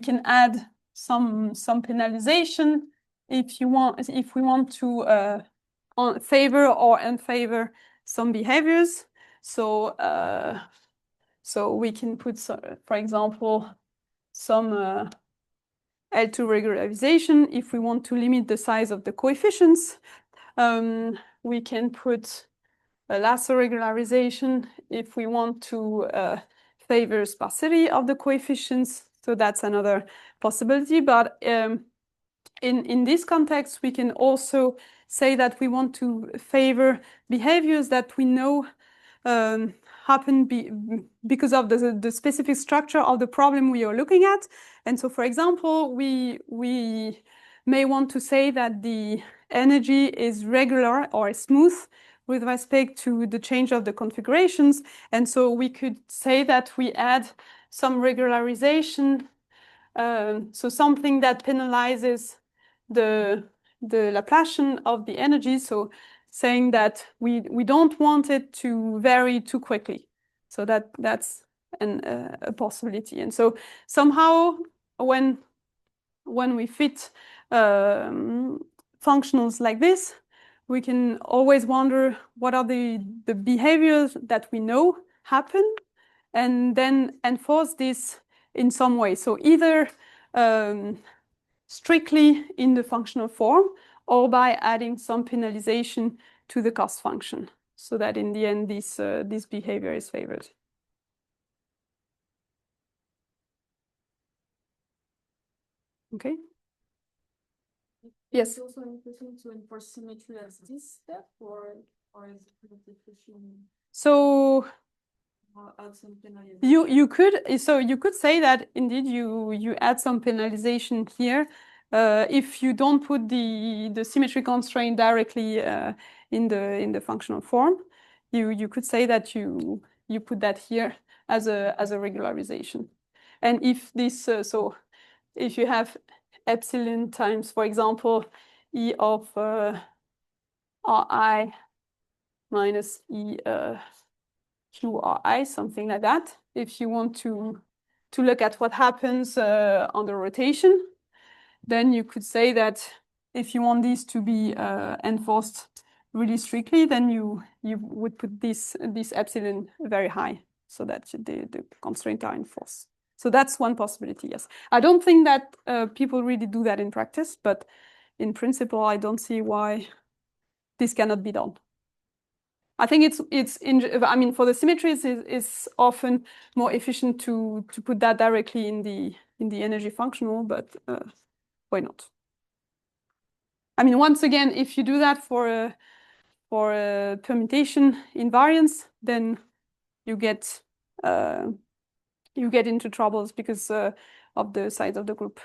can add some penalization if we want to favor or unfavor some behaviors. So we can put, for example, some L2 regularization if we want to limit the size of the coefficients. We can put a lasso regularization if we want to favor sparsity of the coefficients. So that's another possibility. But in this context, we can also say that we want to favor behaviors that we know happen because of the specific structure of the problem we are looking at. And so, for example, we may want to say that the energy is regular or smooth with respect to the change of the configurations. And so we could say that we add some regularization, so something that penalizes the Laplacian of the energy. So saying that we don't want it to vary too quickly. So that's a possibility. And so somehow when we fit functionals like this, we can always wonder what are the behaviors that we know happen, and then enforce this in some way. So either strictly in the functional form, or by adding some penalization to the cost function, so that in the end this behavior is favored. Okay. Yes. It's also important to enforce symmetry as this step, or is it not efficient? So Add some penalization. you could say that indeed you add some penalization here if you don't put the symmetry constraint directly in the functional form. You could say that you put that here as a regularization, and if this so if you have epsilon times, for example, E of Ri minus E QRI, something like that. If you want to look at what happens on the rotation, then you could say that if you want these to be enforced really strictly, then you would put this epsilon very high, so that the constraints are enforced. So that's one possibility, yes. I don't think that people really do that in practice, but in principle, I don't see why this cannot be done. I think I mean, for the symmetries, it's often more efficient to put that directly in the energy functional, but why not? I mean, once again, if you do that for a permutation invariance, then you get into troubles because of the size of the group.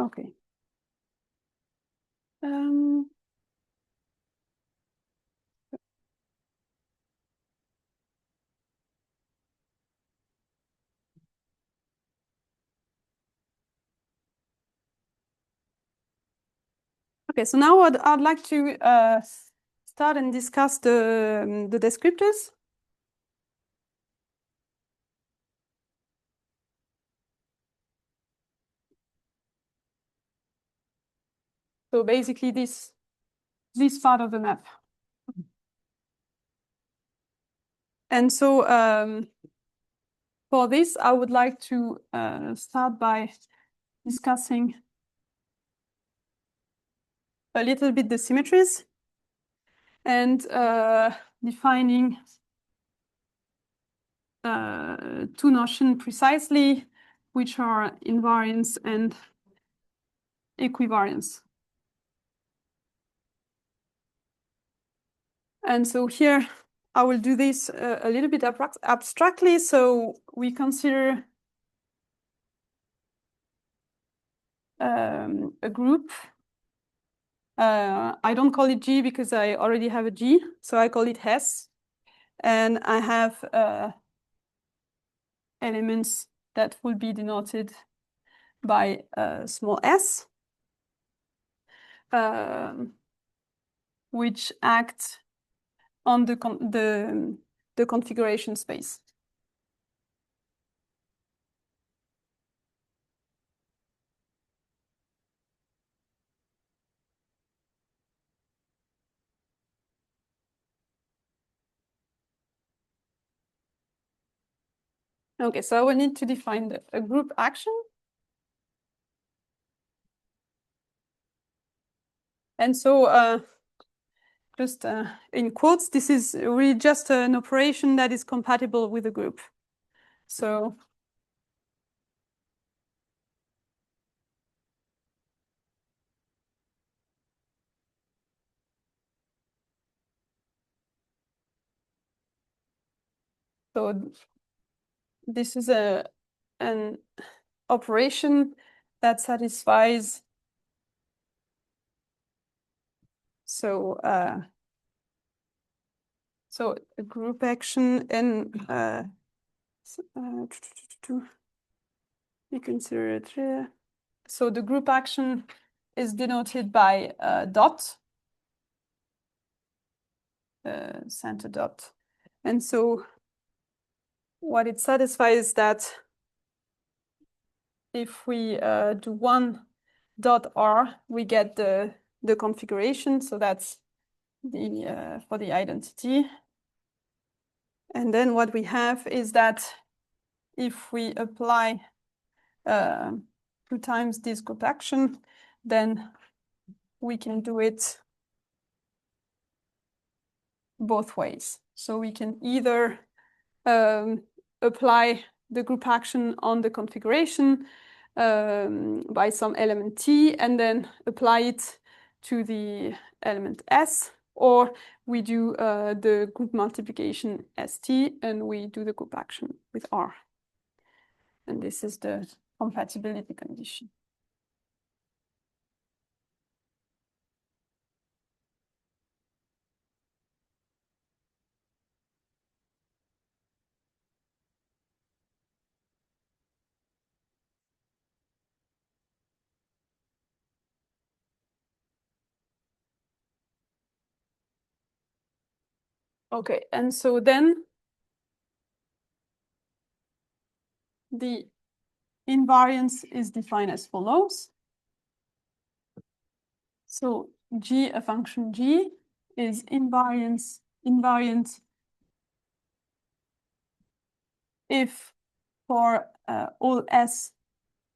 Okay. Okay, so now I'd like to start and discuss the descriptors. So basically this part of the map. And so for this, I would like to start by discussing a little bit the symmetries and defining two notions precisely, which are invariance and equivariance. And so here I will do this a little bit abstractly. So we consider a group. I don't call it G because I already have a G, so I call it Hess. And I have elements that will be denoted by small s, which act on the configuration space. Okay, so I will need to define a group action. And so just in quotes, this is really just an operation that is compatible with a group. So this is an operation that satisfies so a group action and we consider it here. So the group action is denoted by dot, center dot. And so what it satisfies is that if we do one dot R, we get the configuration. So that's the for the identity. And then what we have is that if we apply 2 times this group action, then we can do it both ways. So we can either apply the group action on the configuration by some element T and then apply it to the element S, or we do the group multiplication ST and we do the group action with R. And this is the compatibility condition. Okay, and so then the invariance is defined as follows. So G, a function G, is invariant if for all S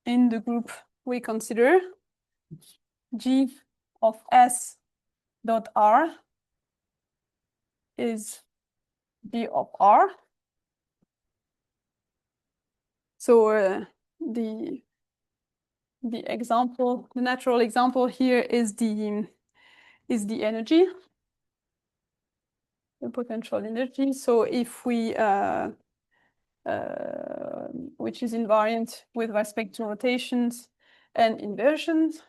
in the group we consider G of S dot R is G of R. So the example, the natural example here is the energy, the potential energy. So if we which is invariant with respect to rotations and inversions.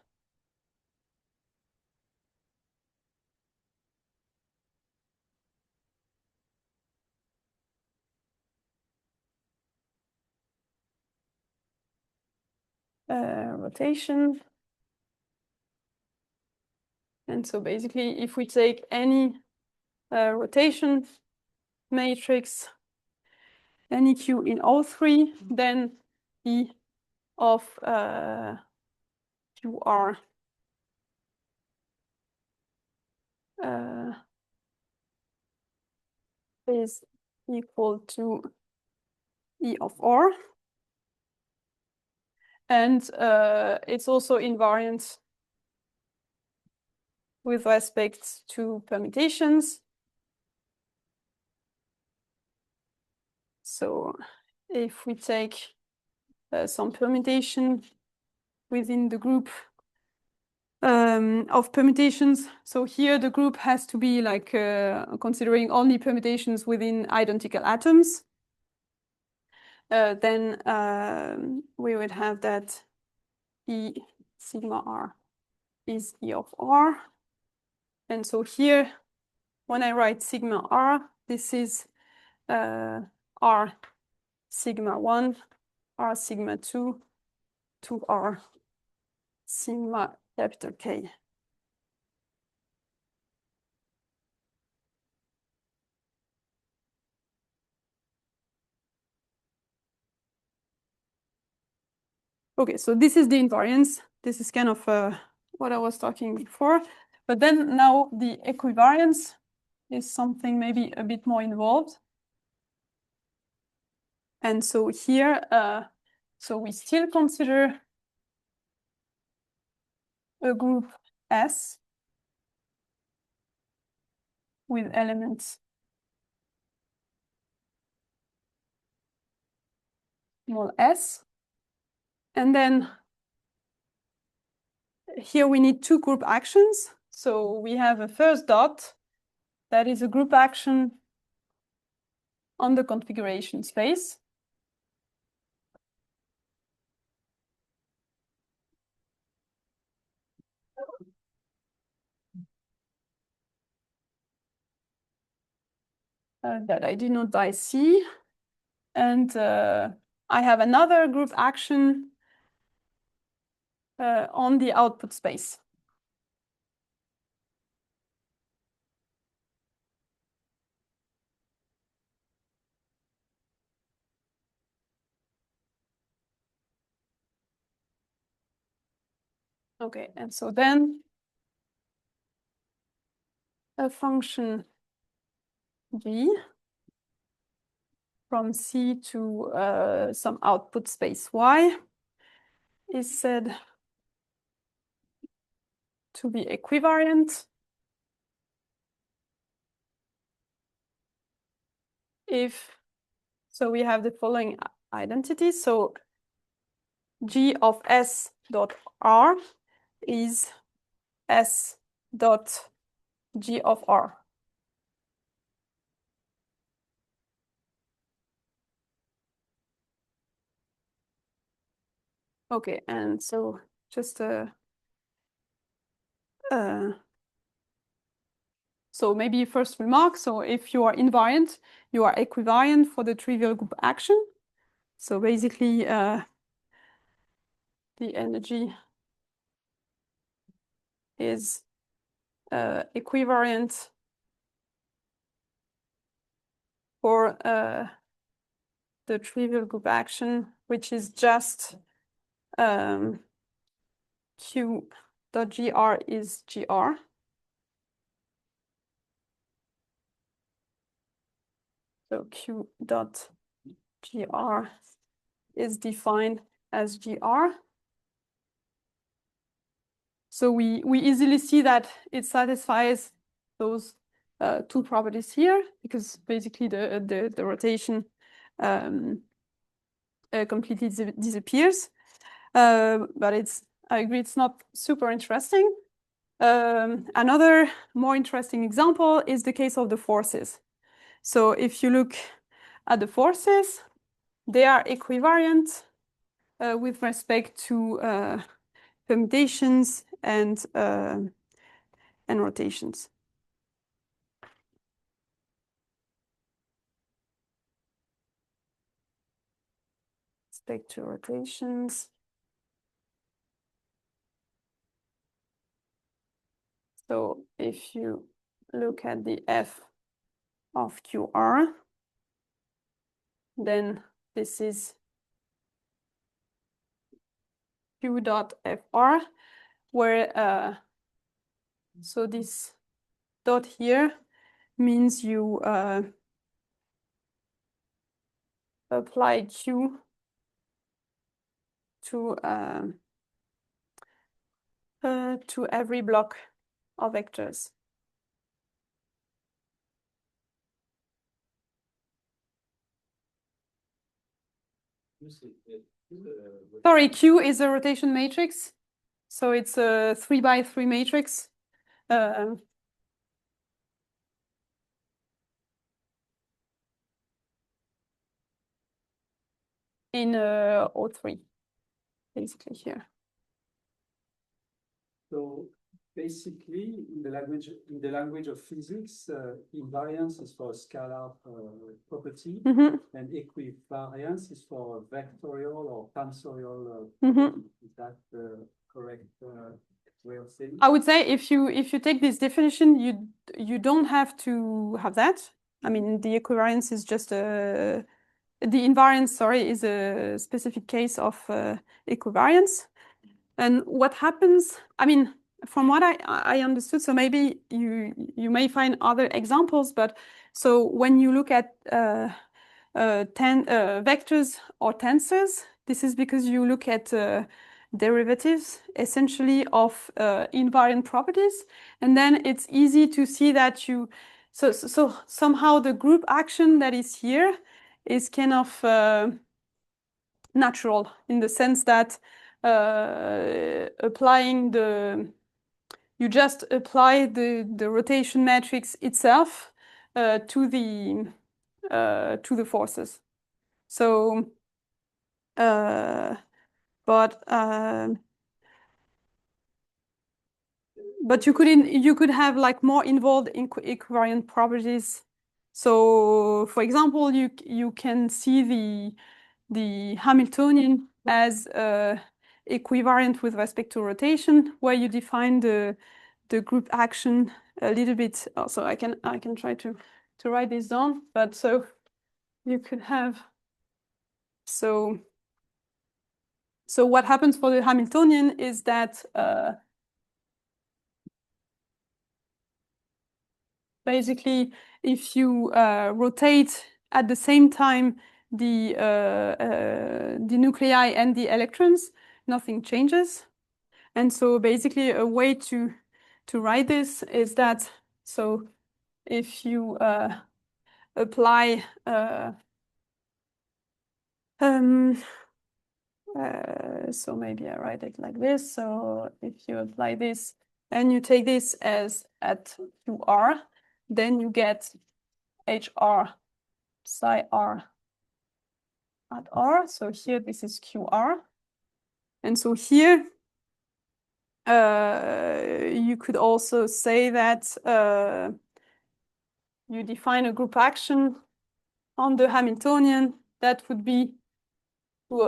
Rotation. And so basically, if we take any rotation matrix, any Q in O3, then E of QR is equal to E of R. And it's also invariant with respect to permutations. So if we take some permutation within the group of permutations, so here the group has to be like considering only permutations within identical atoms, then we would have that E sigma R is E of R. And so here, when I write sigma R, this is R sigma 1, R sigma 2, to R sigma capital K. Okay, so this is the invariance. This is kind of what I was talking before. But then now the equivariance is something maybe a bit more involved. And so here, so we still consider a group S with elements small s. And then here we need 2 group actions. So we have a first dot that is a group action on the configuration space. That I denote by C. And I have another group action on the output space. Okay, and so then a function G from C to some output space Y is said to be equivariant if, so we have the following identity. So G of S dot R is S dot G of R. Okay, and so just so maybe first remark, so if you are invariant, you are equivariant for the trivial group action. So basically the energy is equivariant for the trivial group action, which is just Q dot GR is GR. So Q dot GR is defined as GR. So we easily see that it satisfies those two properties here, because basically the rotation completely disappears. But I agree, it's not super interesting. Another more interesting example is the case of the forces. So if you look at the forces, they are equivariant with respect to permutations and rotations. Respect to rotations. So if you look at the F of QR, then this is Q dot FR, where so this dot here means you apply Q to every block of vectors. Sorry, Q is a rotation matrix, so it's a 3x3 matrix. In O3, basically here. So basically, in the language of physics, invariance is for a scalar property, and equivariance is for a vectorial or tensorial property. Is that the correct way of saying it? I would say if you take this definition, you don't have to have that. I mean, the equivariance is just the invariance, sorry, is a specific case of equivariance. And what happens, I mean, from what I understood, so maybe you may find other examples, but so when you look at vectors or tensors, this is because you look at derivatives essentially of invariant properties, and then it's easy to see that so somehow the group action that is here is kind of natural in the sense that you just apply the rotation matrix itself to the forces. So, but you could have like more involved equivariant properties. So, for example, you can see the Hamiltonian as equivariant with respect to rotation, where you define the group action a little bit. So I can try to write this down. But so you could have so what happens for the Hamiltonian is that basically if you rotate at the same time the nuclei and the electrons, nothing changes. And so basically a way to write this is that, so if you apply so maybe I write it like this. So if you apply this and you take this as at QR, then you get HR psi R at R. So here this is QR. And so here you could also say that you define a group action on the Hamiltonian that would be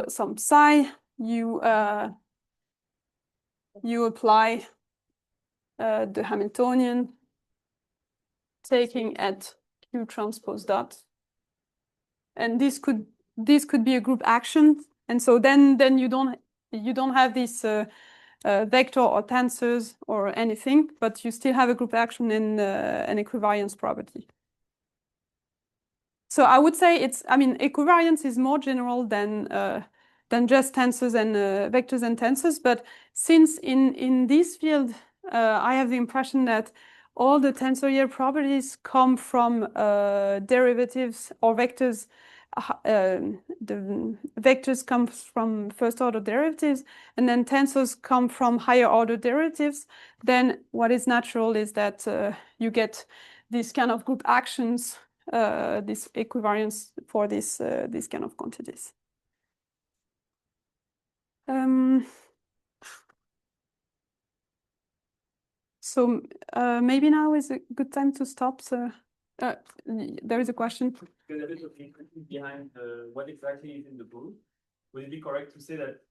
some psi. You apply the Hamiltonian taking at Q transpose dot, and this could be a group action, and so then you don't have this vector or tensors or anything, but you still have a group action in an equivariance property. So I would say equivariance is more general than just tensors and vectors and tensors. But since in this field, I have the impression that all the tensorial properties come from derivatives or vectors. The vectors come from first order derivatives, and then tensors come from higher order derivatives. Then what is natural is that you get these kind of group actions, this equivariance for this kind of quantities. So maybe now is a good time to stop. So there is a question. There's a bit of thinking behind what exactly is in the group. Would it be correct to say that,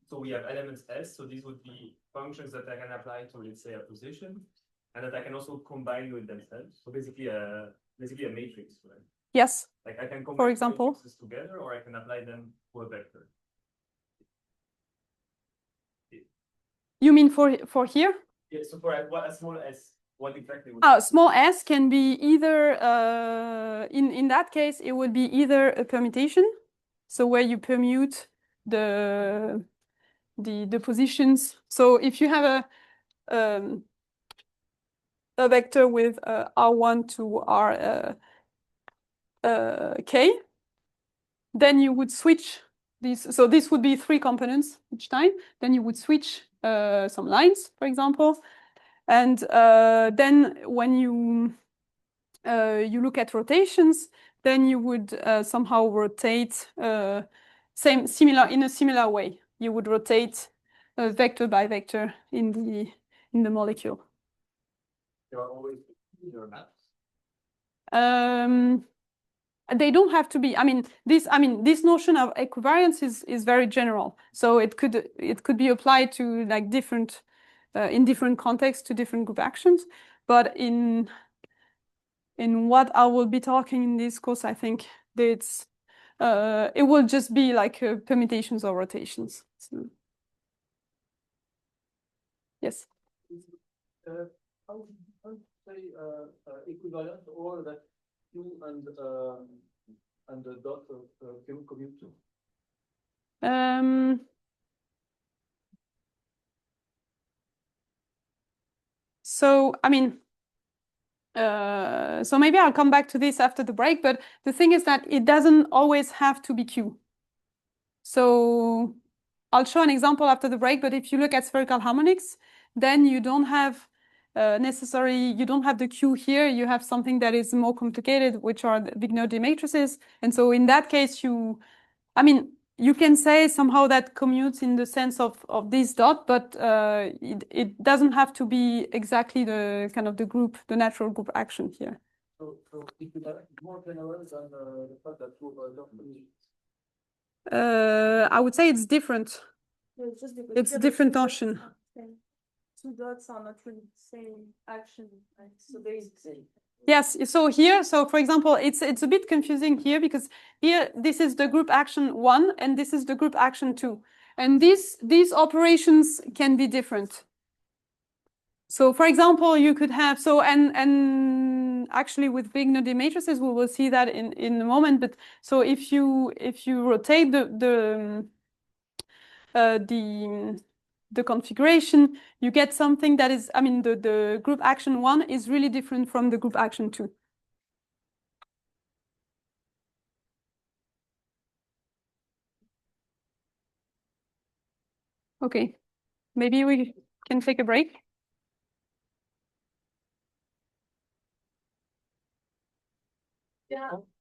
so we have elements S, so these would be functions that I can apply to, let's say, a position, and that I can also combine with themselves. So basically a matrix, right? Yes. Like I can combine, for example, matrices together, or I can apply them to a vector. You mean for here? Yeah, so for a small s, what exactly would small s can be either, in that case, it would be either a permutation, so where you permute the positions. So if you have a vector with R1 to K, then you would switch these. So this would be 3 components each time. Then you would switch some lines, for example. And then when you look at rotations, then you would somehow rotate in a similar way. You would rotate vector by vector in the molecule. there are always linear maps? They don't have to be. This notion of equivariance is very general. So it could be applied to like different in different contexts to different group actions. But in what I will be talking in this course, I think that it will just be like permutations or rotations. So, yes. How would you say equivalent or that Q and the dot of Q commute to? So so maybe I'll come back to this after the break, but the thing is that it doesn't always have to be Q. So I'll show an example after the break, but if you look at spherical harmonics, then you don't have you don't have the Q here, you have something that is more complicated, which are the Wigner-D matrices. And so in that case, you can say somehow that commutes in the sense of this dot, but it doesn't have to be exactly the kind of the natural group action here. So it is more general than the fact that you don't commute. I would say it's different. Yeah, it's just because It's a different notion. 2 dots are not really the same action, right? So they Yes, so here, for example, it's a bit confusing here because here this is the group action 1 and this is the group action 2. And these operations can be different. So for example, you could have, and and actually with big no-D matrices, we will see that in a moment. But so if you rotate the configuration, you get something that is, I mean, the group action 1 is really different from the group action 2. Okay, maybe we can take a break. Yeah.